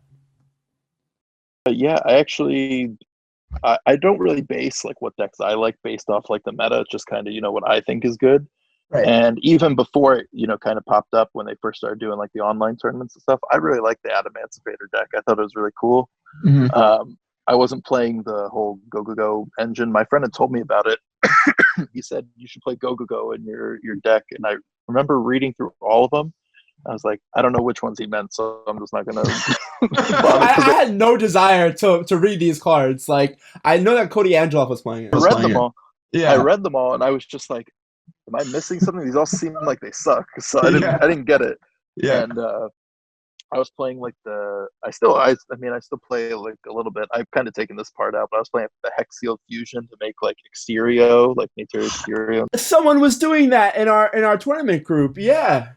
Yeah, I don't really base like what decks I like based off like the meta. It's just kind of what I think is good. Right. And even before it kind of popped up when they first started doing like the online tournaments and stuff, I really liked the Adamantipator deck. I thought it was really cool. Mm-hmm. I wasn't playing the whole Go engine. My friend had told me about it. He said you should play Go in your deck, and I remember reading through all of them. I was like, I don't know which ones he meant, so I'm just not gonna. I had no desire to read these cards. Like, I know that Cody Angeloff was playing it. I read them all. Yeah. I read them all, and I was just like, "Am I missing something?" These all seem like they suck, so I didn't get it. Yeah. And I was playing like I still play like a little bit. I've kind of taken this part out, but I was playing the Hexial Fusion to make like Exterio, like Nature Exterio. Someone was doing that in our tournament group. Yeah,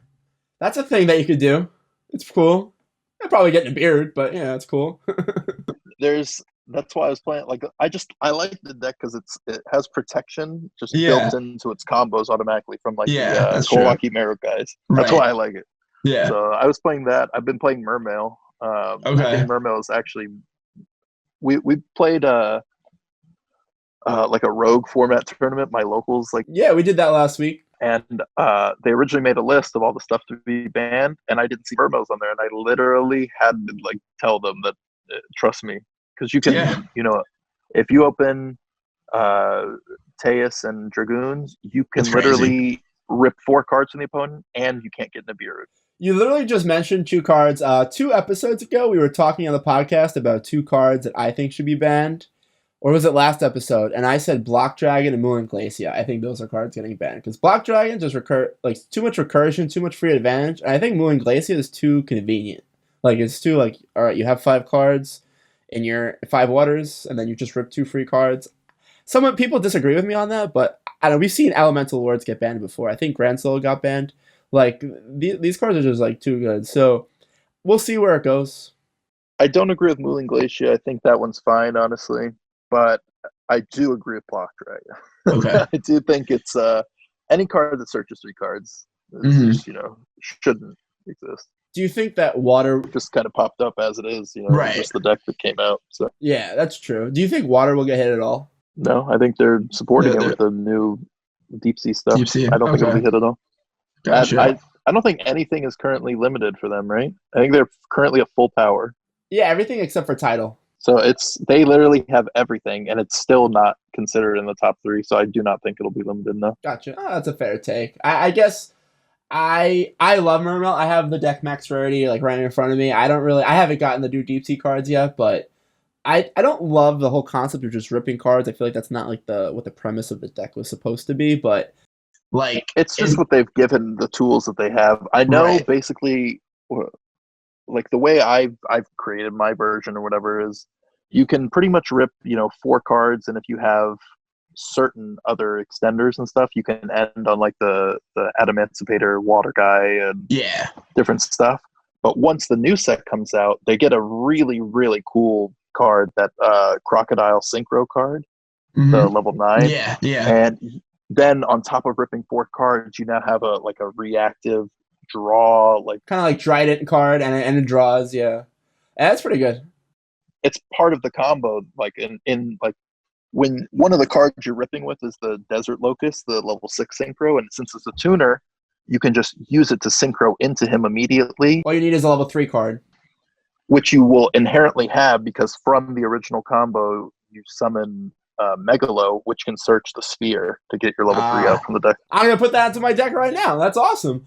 that's a thing that you could do. It's cool. I'm probably getting a beard, but yeah, it's cool. That's why I was playing. Like, I like the deck because it has protection just built into its combos automatically from like the Kolaki Meru guys. That's why I like it. Yeah. So I was playing that. I've been playing Mermail. I think Mermail is actually we played like a rogue format tournament. My locals yeah, we did that last week. And they originally made a list of all the stuff to be banned, and I didn't see Mermails on there, and I literally had to like tell them that trust me, because you can if you open Teus and Dragoons, you can literally rip 4 cards from the opponent, and you can't get Nibiru. You literally just mentioned 2 cards. 2 episodes ago, we were talking on the podcast about 2 cards that I think should be banned. Or was it last episode? And I said Block Dragon and Moon Glacia. I think those are cards getting banned. Because Block Dragon just too much recursion, too much free advantage. And I think Moon Glacia is too convenient. Like, it's too, all right, you have 5 cards in your 5 waters, and then you just rip 2 free cards. Some people disagree with me on that, but I don't know, we've seen Elemental Lords get banned before. I think Grand Soul got banned. Like, these cards are just, too good. So, we'll see where it goes. I don't agree with Moon Glacia. I think that one's fine, honestly. But I do agree with Block Dragon. Okay. I do think it's any card that searches 3 cards, just, shouldn't exist. Do you think that water? It just kind of popped up as it is, Right. just the deck that came out. So Yeah, that's true. Do you think water will get hit at all? no, I think they're supporting Yeah, it with the new deep sea stuff. Deep sea. I don't think it'll be hit at all. Gotcha. I don't think anything is currently limited for them, right? I think they're currently at full power. Yeah, everything except for title. So they literally have everything, and it's still not considered in the top 3. So I do not think it'll be limited. No. Gotcha. Oh, that's a fair take. I guess I love Mermail. I have the deck max rarity like right in front of me. I haven't gotten the new deep sea cards yet, but I don't love the whole concept of just ripping cards. I feel like that's not like what the premise of the deck was supposed to be, but Like it's just what they've given the tools that they have. I know basically like the way I've created my version or whatever is you can pretty much rip, 4 cards, and if you have certain other extenders and stuff, you can end on like the Adamantipator water guy and different stuff. But once the new set comes out, they get a really, really cool card, that Crocodile Synchro card, the level 9. Yeah. And then on top of ripping 4 cards, you now have a reactive draw, like kind of like Trident card, and it draws. Yeah, that's pretty good. It's part of the combo. Like in like when one of the cards you're ripping with is the Desert Locust, the level 6 synchro, and since it's a tuner, you can just use it to synchro into him immediately. All you need is a level 3 card, which you will inherently have because from the original combo you summon Megalo, which can search the sphere to get your level 3 out from the deck. I'm gonna put that into my deck right now. That's awesome.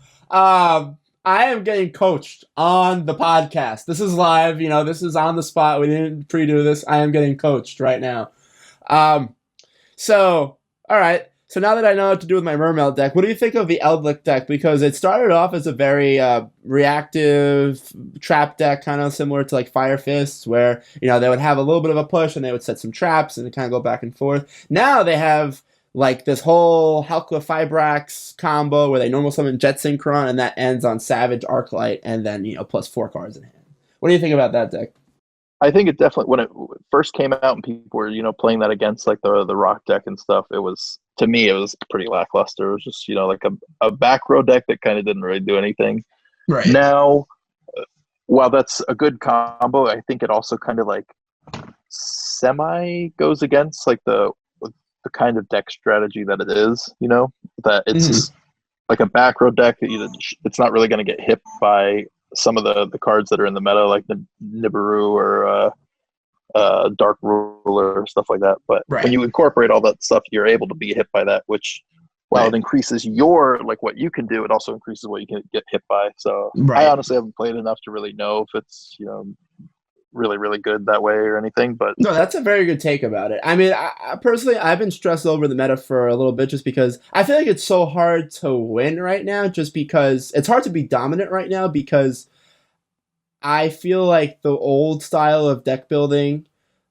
I am getting coached on the podcast. This is live. This is on the spot. We didn't pre-do this. I am getting coached right now. So all right. So now that I know what to do with my Mermail deck, what do you think of the Eldlik deck? Because it started off as a very reactive trap deck, kind of similar to like Fire Fists, where they would have a little bit of a push and they would set some traps and kind of go back and forth. Now they have like this whole Halqa Fibrax combo where they normal summon Jet Synchron, and that ends on Savage Arclight, and then plus 4 cards in hand. What do you think about that deck? I think it definitely, when it first came out and people were, playing that against like the rock deck and stuff, to me, it was pretty lackluster. It was just, like a back row deck that kind of didn't really do anything. Right. Now, while that's a good combo, I think it also kind of like semi goes against like the kind of deck strategy that it is, that it's like a back row deck that it's not really going to get hit by some of the cards that are in the meta, like the Nibiru or Dark Ruler, stuff like that. But when you incorporate all that stuff, you're able to be hit by that, which while it increases your like what you can do, it also increases what you can get hit by. So I honestly haven't played enough to really know if it's really, really good that way or anything. But no, that's a very good take about it. I mean, I personally, I've been stressed over the meta for a little bit just because I feel like it's so hard to win right now, just because it's hard to be dominant right now, because I feel like the old style of deck building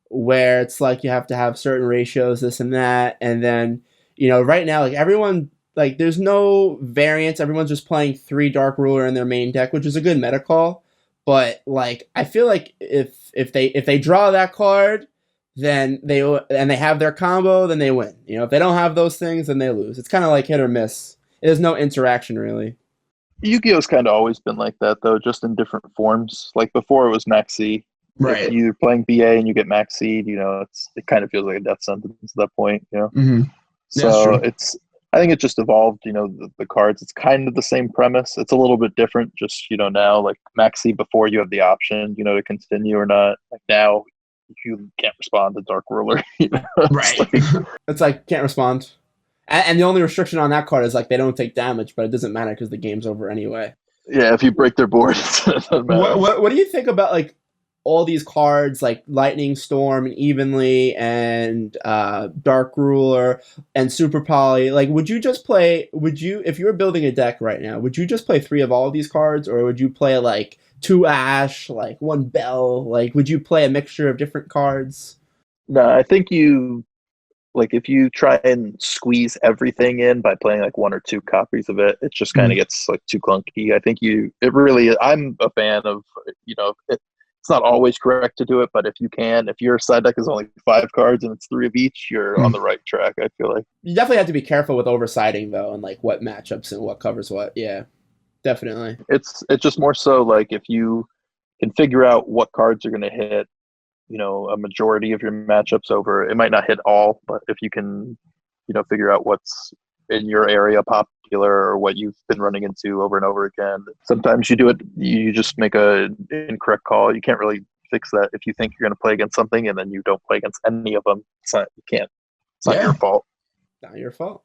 where it's like you have to have certain ratios, this and that, and then right now, like everyone, like there's no variance. Everyone's just playing 3 Dark Ruler in their main deck, which is a good meta call. But like I feel like if they draw that card, then they have their combo, then they win. If they don't have those things, then they lose. It's kind of like hit or miss. There's no interaction really. Yu-Gi-Oh's kind of always been like that though, just in different forms. Like before it was Max C. Right. If you're playing BA and you get Max Seed, it kind of feels like a death sentence at that point. So I think it just evolved, the cards. It's kind of the same premise. It's a little bit different just, now, like Maxi before you have the option, to continue or not. Like now you can't respond to Dark Ruler. Right. It's like can't respond. And the only restriction on that card is like they don't take damage, but it doesn't matter because the game's over anyway. Yeah, if you break their board, it doesn't matter. What do you think about like all these cards like Lightning Storm and Evenly and Dark Ruler and Super Poly? Like, if you were building a deck right now, would you just play 3 of all of these cards, or would you play like 2 Ash, like 1 Bell? Like, would you play a mixture of different cards? No, I think if you try and squeeze everything in by playing like 1 or 2 copies of it, it just kind of gets like too clunky. I think I'm a fan of, it's not always correct to do it, but if your side deck is only 5 cards and it's 3 of each, you're on the right track, I feel like. You definitely have to be careful with oversiding though, and like what matchups and what covers what. Yeah, definitely. It's just more so like if you can figure out what cards are going to hit, a majority of your matchups over. It might not hit all, but if you can, figure out what's in your area popular or what you've been running into over and over again. Sometimes you just make a incorrect call. You can't really fix that if you think you're going to play against something and then you don't play against any of them. It's not your fault. Not your fault.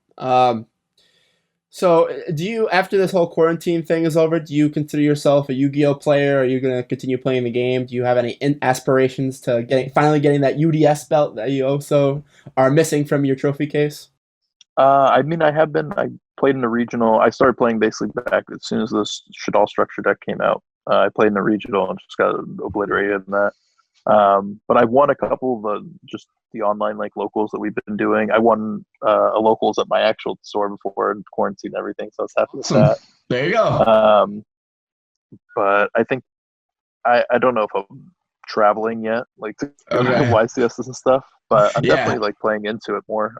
So do you, after this whole quarantine thing is over, do you consider yourself a Yu-Gi-Oh player? Are you going to continue playing the game? Do you have any aspirations to finally getting that UDS belt that you also are missing from your trophy case? I played in the regional. I started playing basically back as soon as the Shadal structure deck came out. I played in the regional and just got obliterated in that. But I won a couple of the online like locals that we've been doing. I won a locals at my actual store before quarantine and everything, so I was happy with that. There you go. But I think I don't know if I'm traveling yet, like to YCSs and stuff. But I'm definitely like playing into it more.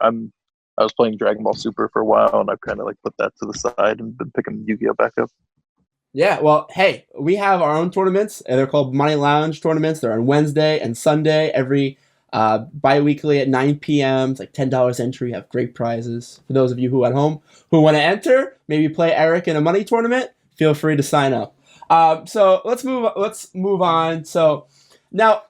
I was playing Dragon Ball Super for a while, and I've kind of like put that to the side and been picking Yu-Gi-Oh back up. Yeah, well, hey, we have our own tournaments. And they're called Bemani Lounge tournaments. They're on Wednesday and Sunday every bi-weekly at 9 p.m. It's like $10 entry. You have great prizes. For those of you who at home who want to enter, maybe play Eric in a money tournament, feel free to sign up. So let's move on. So now,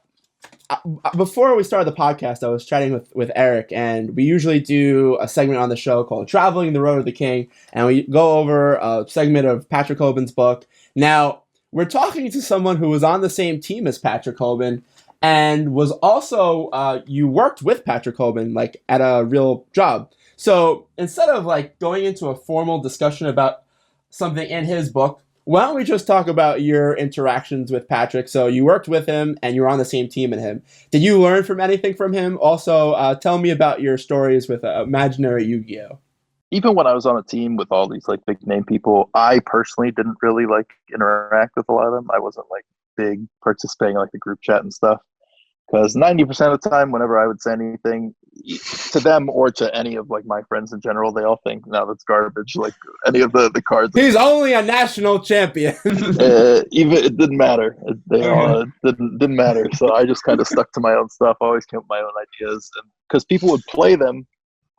before we started the podcast, I was chatting with Eric, and we usually do a segment on the show called Traveling the Road of the King, and we go over a segment of Patrick Hoban's book. Now, we're talking to someone who was on the same team as Patrick Hoban, and was also, you worked with Patrick Hoban, like, at a real job. So, instead of, like, going into a formal discussion about something in his book, why don't we just talk about your interactions with Patrick? So you worked with him and you were on the same team as him. Did you learn from anything from him? Also, tell me about your stories with Imaginary Yu-Gi-Oh! Even when I was on a team with all these like big name people, I personally didn't really like interact with a lot of them. I wasn't like big participating in like the group chat and stuff. Because 90% of the time, whenever I would say anything to them or to any of like my friends in general, they all think, no, that's garbage. Like any of the cards. He's only a national champion. Even it didn't matter. They all didn't matter. So I just kind of stuck to my own stuff. I always came up with my own ideas, and because people would play them,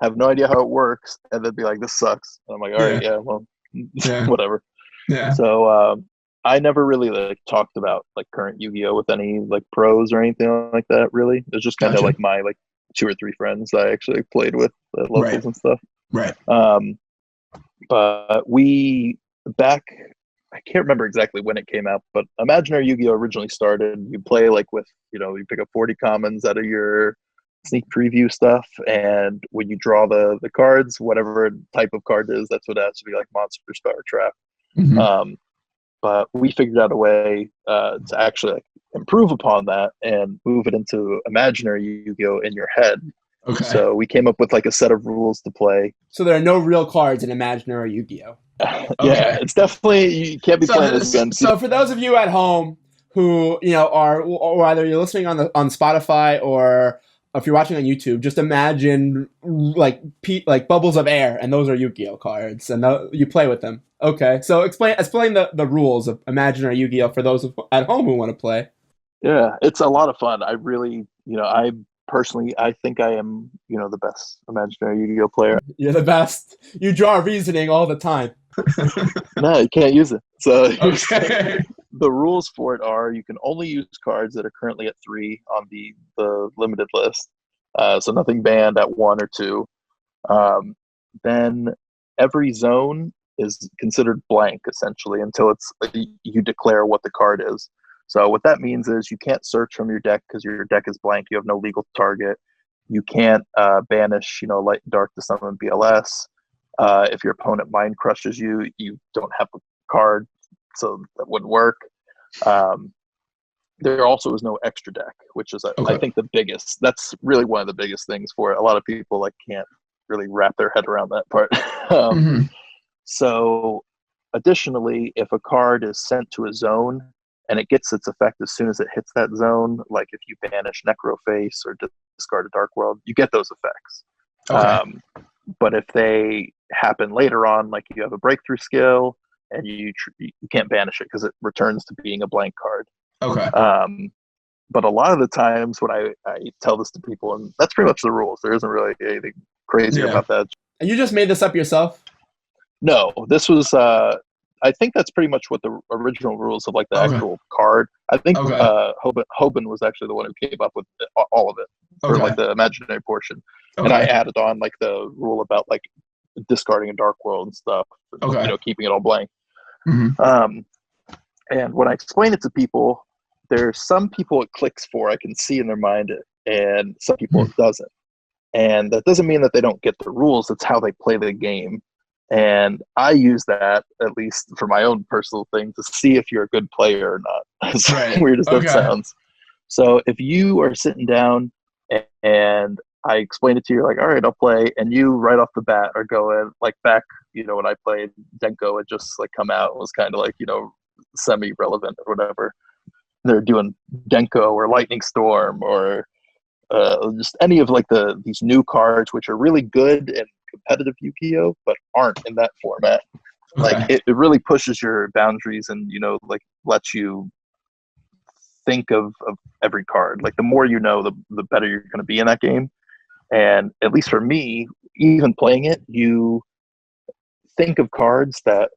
have no idea how it works, and they'd be like, "This sucks." And I'm like, "All right, whatever." Yeah. So I never really like talked about like current Yu-Gi-Oh with any like pros or anything like that. Really, it was just kind of like my like 2 or 3 friends I actually played with locals and stuff. Right. But I can't remember exactly when it came out, but Imaginary Yu-Gi-Oh originally started. You play like with you pick up 40 commons out of your sneak preview stuff, and when you draw the cards, whatever type of card it is, that's what it has to be, like monster, star, trap. Mm-hmm. But we figured out a way to actually like improve upon that and move it into Imaginary Yu-Gi-Oh in your head. Okay. So we came up with like a set of rules to play. So there are no real cards in Imaginary Yu-Gi-Oh. Yeah, it's definitely, you can't be playing this again. So for those of you at home who are, or either you're listening on Spotify or if you're watching on YouTube, just imagine like bubbles of air, and those are Yu-Gi-Oh cards, and you play with them. Okay, so explain the rules of Imaginary Yu-Gi-Oh for those at home who want to play. Yeah, it's a lot of fun. I really, I personally, I think I am, the best Imaginary Yu-Gi-Oh player. You're the best. You draw reasoning all the time. No, you can't use it. So the rules for it are you can only use cards that are currently at 3 on the limited list. So nothing banned at 1 or 2. Then every zone is considered blank essentially until you declare what the card is. So what that means is you can't search from your deck because your deck is blank. You have no legal target. You can't banish, light and dark to summon BLS. If your opponent mind crushes you, you don't have a card, so that wouldn't work. There also is no extra deck, which is I think the biggest. That's really one of the biggest things for it. A lot of people like can't really wrap their head around that part. So, additionally, if a card is sent to a zone, and it gets its effect as soon as it hits that zone. Like if you banish Necroface or discard a Dark World, you get those effects. Okay. But if they happen later on, like you have a breakthrough skill and you can't banish it because it returns to being a blank card. Okay. But a lot of the times when I tell this to people, and that's pretty much the rules. There isn't really anything crazy about that. And you just made this up yourself? No, this was, I think that's pretty much what the original rules of like the actual card. I think Hoban was actually the one who came up with all of it for like the imaginary portion. And I added on like the rule about like discarding a Dark World and stuff, you know, keeping it all blank. Mm-hmm. And when I explain it to people, there's some people it clicks for, I can see in their mind, and some people it doesn't. And that doesn't mean that they don't get the rules. It's how they play the game. And I use that, at least for my own personal thing, to see if you're a good player or not. As weird as that sounds. So if you are sitting down and I explain it to you, like, all right, I'll play, and you right off the bat are going, like back, you know, when I played Denko, it just like come out, it was kind of like, you know, semi-relevant or whatever. They're doing Denko or Lightning Storm or just any of like these new cards, which are really good in competitive Yu-Gi-Oh, but aren't in that format. Like it really pushes your boundaries and, you know, like lets you think of every card. Like the more you know, the better you're going to be in that game. And at least for me, even playing it, you think of cards that,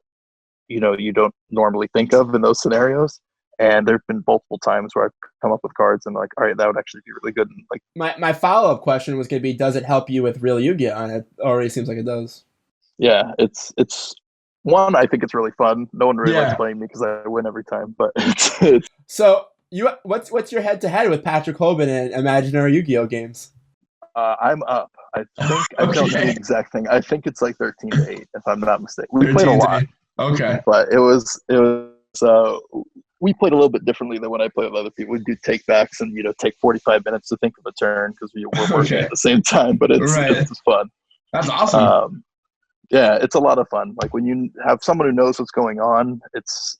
you know, you don't normally think of in those scenarios. And there have been multiple times where I've come up with cards and like, all right, that would actually be really good. And like my follow-up question was going to be, does it help you with real Yu-Gi-Oh? And it already seems like it does. Yeah, it's one, I think it's really fun. No one really likes playing me because I win every time. But it's so what's your head-to-head with Patrick Hoban in imaginary Yu-Gi-Oh games? I'm up. I think I don't know the exact thing. I think it's like 13-8, if I'm not mistaken. We played a lot. Okay. But it was we played a little bit differently than when I play with other people. We do take backs and, you know, take 45 minutes to think of a turn because we're working at the same time, but it's fun. That's awesome. Yeah, it's a lot of fun. Like when you have someone who knows what's going on, it's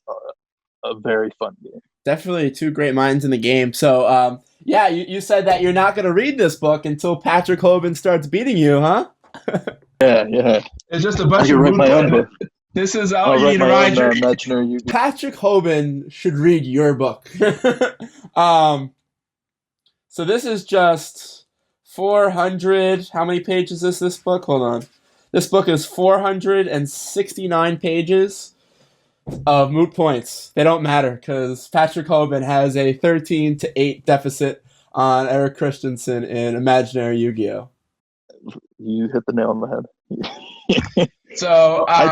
a very fun game. Definitely two great minds in the game. So, you said that you're not going to read this book until Patrick Hoban starts beating you, huh? Yeah. It's just a bunch of my own book. This is how you need to ride your... Patrick Hoban should read your book. So this is just 400... How many pages is this book? Hold on. This book is 469 pages of moot points. They don't matter because Patrick Hoban has a 13-8 deficit on ERIK Christensen in imaginary Yu-Gi-Oh. You hit the nail on the head. So I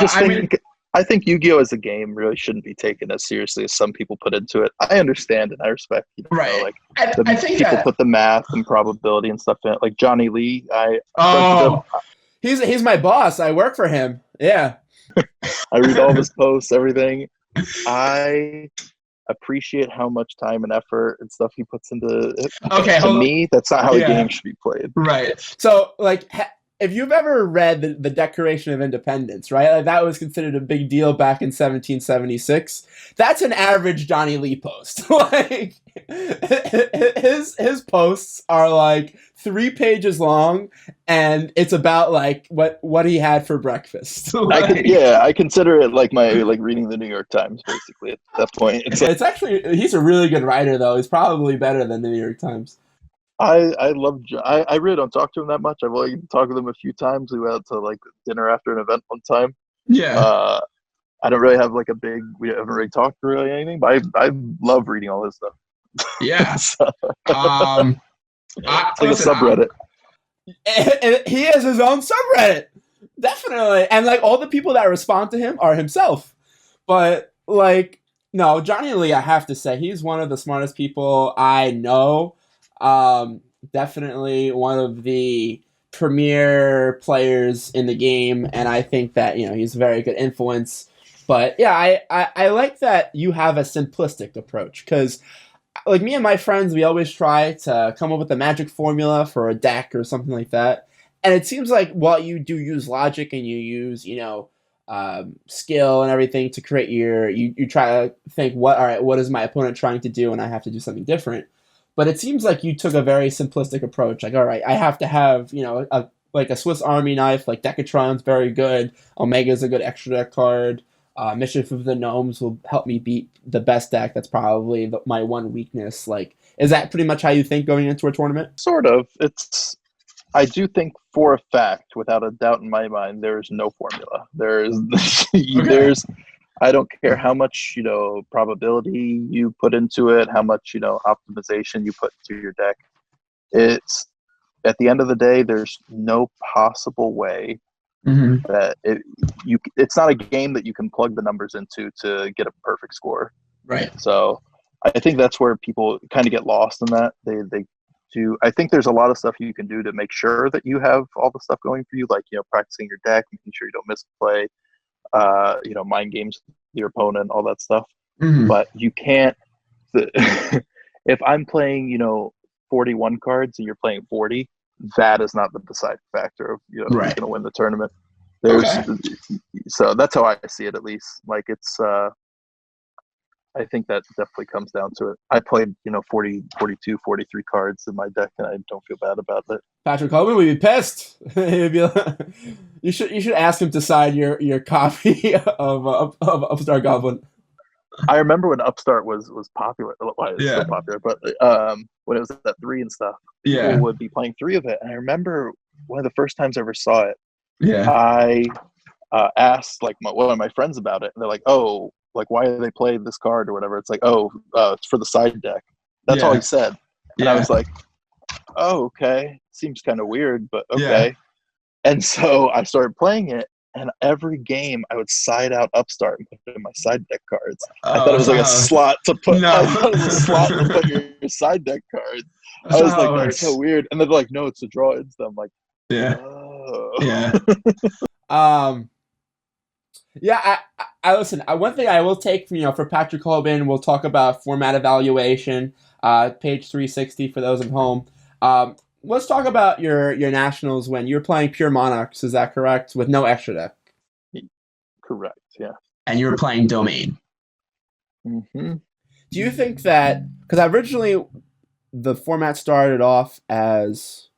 think Yu-Gi-Oh as a game really shouldn't be taken as seriously as some people put into it. I understand and I respect, you know, right. Like I think people put the math and probability and stuff in it. Like Johnny Lee, he's my boss. I work for him. Yeah. I read all of his posts, everything. I appreciate how much time and effort and stuff he puts into it. Okay, to me, that's not how a game should be played. Right. So, like, if you've ever read the Declaration of Independence, right? Like, that was considered a big deal back in 1776. That's an average Johnny Lee post. Like, his posts are like 3 pages long, and it's about like what he had for breakfast. Like, I consider it like my reading the New York Times basically at that point. It's actually, he's a really good writer though. He's probably better than the New York Times. I love I really don't talk to him that much. I've only talked with him a few times. We went out to like dinner after an event one time. Yeah. I don't really have like we haven't really talked really anything, but I love reading all his stuff. Yeah. So, it's like a subreddit. He has his own subreddit. Definitely. And like all the people that respond to him are himself. But like, no, Johnny Lee, I have to say, he's one of the smartest people I know. Definitely one of the premier players in the game, and I think that, you know, he's a very good influence. But yeah, I like that you have a simplistic approach, because like me and my friends, we always try to come up with a magic formula for a deck or something like that. And it seems like while you do use logic and you use, you know, skill and everything to create you try to think what is my opponent trying to do, and I have to do something different. But it seems like you took a very simplistic approach. Like, all right, I have to have like a Swiss Army knife. Like Decatron's very good. Omega's a good extra deck card. Mischief of the Gnomes will help me beat the best deck. That's probably my one weakness. Like, is that pretty much how you think going into a tournament? Sort of. I do think for a fact, without a doubt in my mind, there's no formula. There's I don't care how much, probability you put into it, how much, optimization you put into your deck. It's at the end of the day, there's no possible way that it's not a game that you can plug the numbers into to get a perfect score. Right. So I think that's where people kind of get lost in that. I think there's a lot of stuff you can do to make sure that you have all the stuff going for you, like, practicing your deck, making sure you don't misplay, mind games with your opponent, all that stuff. But you can't, if I'm playing, 41 cards and you're playing 40, that is not the deciding factor of, who's going to win the tournament. So that's how I see it, at least. Like, it's, I think that definitely comes down to it. I played, 40, 42, 43 cards in my deck, and I don't feel bad about it. Patrick Coleman would be pissed. You should ask him to sign your copy of Upstart Goblin. I remember when Upstart was popular. Well, it was still popular, but when it was at 3 and stuff, people would be playing 3 of it. And I remember one of the first times I ever saw it. I asked one of my friends about it, and they're like, "Oh, like, why do they play this card or whatever?" It's like, it's for the side deck. That's all he said. And I was like, oh, okay. Seems kind of weird, but okay. And so I started playing it, and every game I would side out Upstart and put it in my side deck cards. I thought it was like a slot to put. I thought it was a slot to put your side deck cards. I was like, that's so weird. And they're like, no, it's to draw into them. I'm like, I listen. One thing I will take from for Patrick Hoban, we'll talk about format evaluation, page 360 for those at home. Let's talk about your nationals when you're playing pure Monarchs. Is that correct? With no extra deck. Correct. Yeah. And you were playing Domain. Mm-hmm. Do you think that because originally the format started off as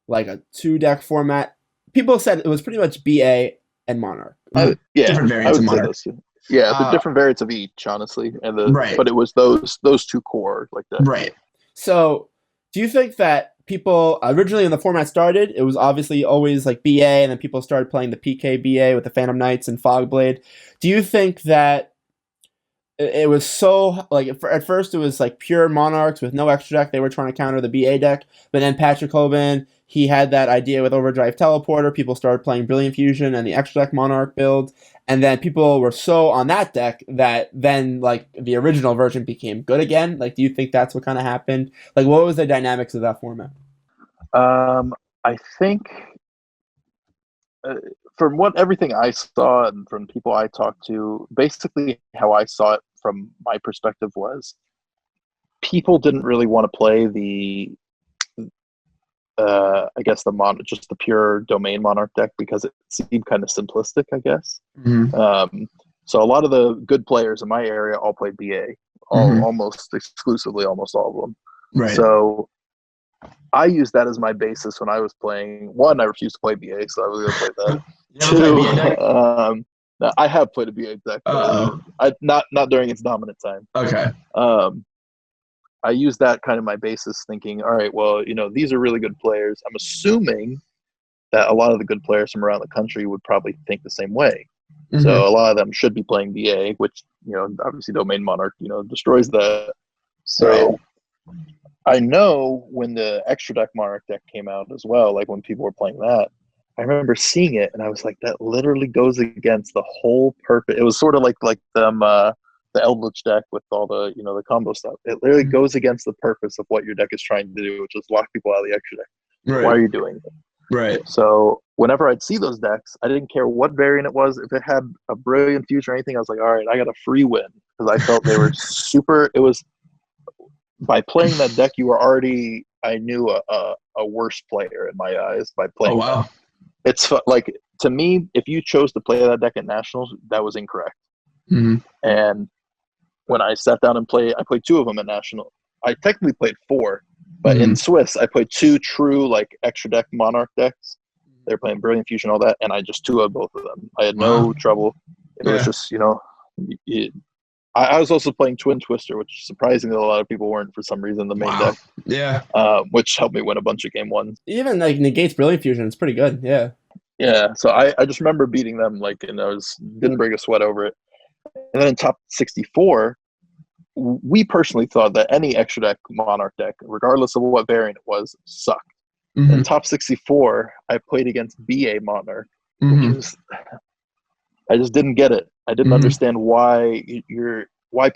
like a 2-deck format? People said it was pretty much BA and Monarch. Different variants of Monarch. The different variants of each, honestly, and but it was those 2 core like that. Right. So, do you think that people originally when the format started, it was obviously always like BA, and then people started playing the PK BA with the Phantom Knights and Fogblade? Do you think that it was so like at first it was like pure Monarchs with no extra deck? They were trying to counter the BA deck, but then Patrick Hoban, he had that idea with Overdrive Teleporter. People started playing Brilliant Fusion and the extra deck Monarch build, and then people were so on that deck that then like the original version became good again. Like, do you think that's what kind of happened? Like, what was the dynamics of that format? I think from everything I saw and from people I talked to, basically how I saw it from my perspective was people didn't really want to play the I guess just the pure Domain Monarch deck because it seemed kind of simplistic, I guess. So a lot of the good players in my area all played BA, almost exclusively, almost all of them. Right. So I used that as my basis when I was playing. 1, I refused to play BA, so I was going to play that. You ever play BA deck? No, I have played a BA deck. Not during its dominant time. Okay. I used that kind of my basis, thinking, all right, well, these are really good players. I'm assuming that a lot of the good players from around the country would probably think the same way. So a lot of them should be playing BA, which, obviously Domain Monarch, destroys that. So I know when the extra deck Monarch deck came out as well, like when people were playing that, I remember seeing it and I was like, that literally goes against the whole purpose. It was sort of like the Eldritch deck with all the the combo stuff. It literally goes against the purpose of what your deck is trying to do, which is lock people out of the extra deck. Right. Why are you doing it? Right. So whenever I'd see those decks, I didn't care what variant it was. If it had a Brilliant Fusion or anything, I was like, all right, I got a free win, because I felt they were super. It was by playing that deck, you were already, I knew a worse player in my eyes by playing. Oh wow. It's like to me, if you chose to play that deck at Nationals, that was incorrect. Mm-hmm. And when I sat down and I played 2 of them at National. I technically played 4, but in Swiss, I played 2 true like extra deck Monarch decks. They're playing Brilliant Fusion, all that, and I just 2-0'd both of them. I had no trouble. It was just, I was also playing Twin Twister, which surprisingly a lot of people weren't for some reason, the main deck. Yeah. Which helped me win a bunch of game 1s. Even like negates Brilliant Fusion. It's pretty good. Yeah. Yeah. So I just remember beating them and I didn't break a sweat over it. And then in top 64, we personally thought that any extra deck Monarch deck, regardless of what variant it was, sucked. In top 64, I played against BA Monarch, which is, I just didn't get it. I didn't understand why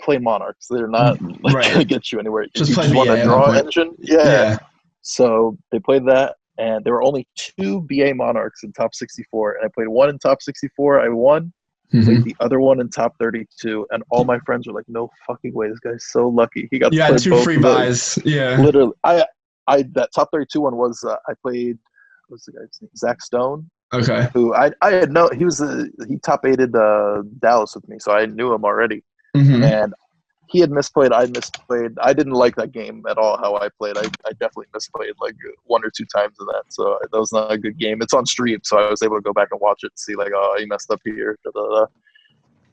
play Monarchs. They're not going to get you anywhere. Just you play just want BA a draw point. engine. Yeah. So they played that, and there were only 2 BA Monarchs in top 64, and I played 1 in top 64. I won. Played the other one in top 32, and all my friends were like, "No fucking way! This guy's so lucky. He got to play 2 both free of those." buys. Yeah. Literally, that top 32 one was I played. What's the guy's name? Zach Stone. Okay. Who I had he top 8'd Dallas with me, so I knew him already. And he had misplayed. I misplayed. I didn't like that game at all. How I played, I definitely misplayed like 1 or 2 times in that. So that was not a good game. It's on stream, so I was able to go back and watch it and see like, oh, he messed up here. Da, da, da.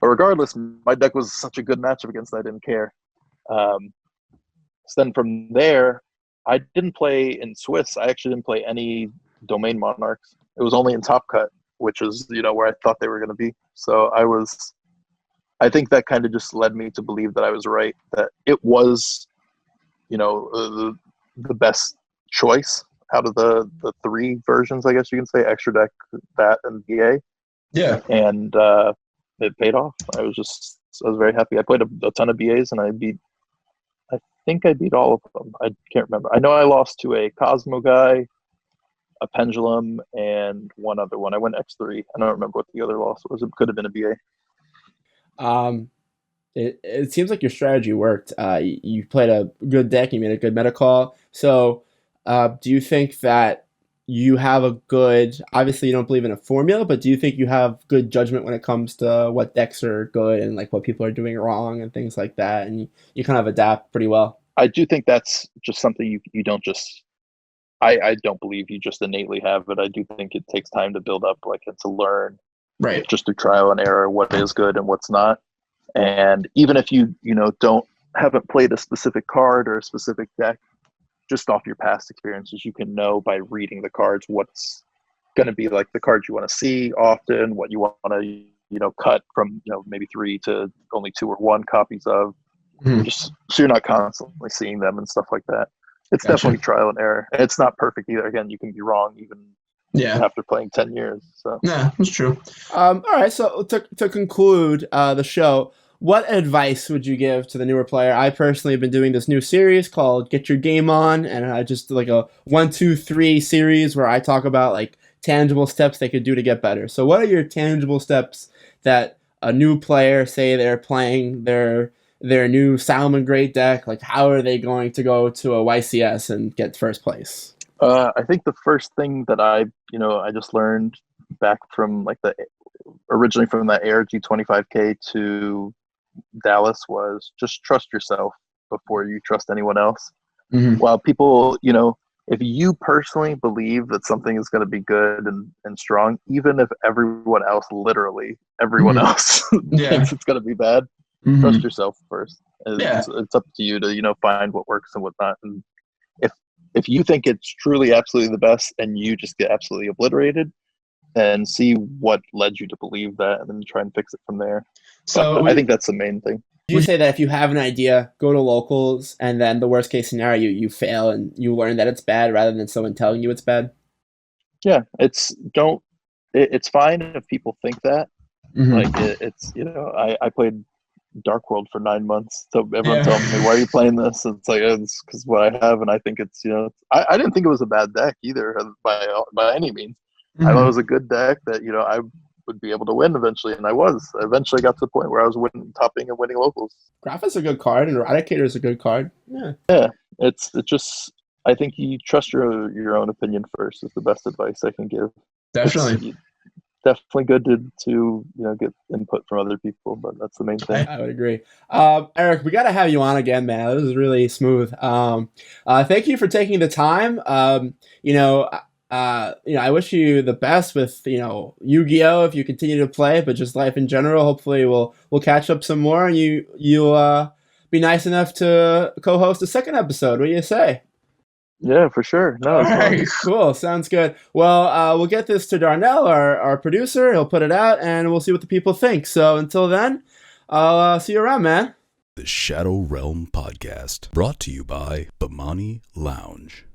But regardless, my deck was such a good matchup against that I didn't care. So then from there, I didn't play in Swiss. I actually didn't play any Domain Monarchs. It was only in Top Cut, which is where I thought they were going to be. So I think that kind of just led me to believe that I was right, that it was, the best choice out of the 3 versions, I guess you can say, Extra Deck, that, and BA. Yeah. And it paid off. I was very happy. I played a ton of BAs, and I think I beat all of them. I can't remember. I know I lost to a Cosmo guy, a Pendulum, and one other one. I went X3. I don't remember what the other loss was. It could have been a BA. It seems like your strategy worked. You played a good deck. You made a good meta call. So, do you think that you have a good? Obviously, you don't believe in a formula, but do you think you have good judgment when it comes to what decks are good and like what people are doing wrong and things like that, and you kind of adapt pretty well? I do think that's just something you don't just. I don't believe you just innately have it. I do think it takes time to build up, and to learn, right? Just through trial and error, what is good and what's not. And even if you haven't played a specific card or a specific deck, just off your past experiences, you can know by reading the cards what's going to be like the cards you want to see often, what you want to cut from maybe 3 to only 2 or 1 copies of, just so you're not constantly seeing them and stuff like that. It's definitely trial and error. And it's not perfect either. Again, you can be wrong even after playing 10 years. So yeah, that's true. All right. So to conclude the show, what advice would you give to the newer player? I personally have been doing this new series called Get Your Game On, and I just like a 1, 2, 3 series where I talk about like tangible steps they could do to get better. So what are your tangible steps that a new player, say they're playing their new Salmon Great deck, like how are they going to go to a YCS and get first place? I think the first thing that I just learned back from originally from that ARG 25K to Dallas was just trust yourself before you trust anyone else. While people, if you personally believe that something is going to be good and strong, even if everyone else, literally everyone else thinks it's going to be bad, trust yourself first. It's up to you to, find what works and what not. And if you think it's truly absolutely the best and you just get absolutely obliterated, and see what led you to believe that, and then try and fix it from there. So I think that's the main thing. You say that if you have an idea, go to locals, and then the worst case scenario, you fail and you learn that it's bad rather than someone telling you it's bad? Yeah, it's fine if people think that. I played Dark World for 9 months, so everyone tells me, why are you playing this? It's like, it's because what I have, and I think it's, I didn't think it was a bad deck either by any means. I thought it was a good deck that, I would be able to win eventually, and I was. I eventually got to the point where I was topping and winning locals. Graph is a good card, and Eradicator is a good card. Yeah. It's just, I think you trust your own opinion first is the best advice I can give. Definitely. definitely good to get input from other people, but that's the main thing. I would agree. Eric, we got to have you on again, man. This is really smooth. Thank you for taking the time. I wish you the best with Yu-Gi-Oh! If you continue to play, but just life in general. Hopefully, we'll catch up some more, and you'll be nice enough to co-host a second episode. What do you say? Yeah, for sure. No, it's fun. Cool. Sounds good. Well, we'll get this to Darnell, our producer. He'll put it out, and we'll see what the people think. So until then, I'll see you around, man. The Shadow Realm Podcast, brought to you by Bemani Lounge.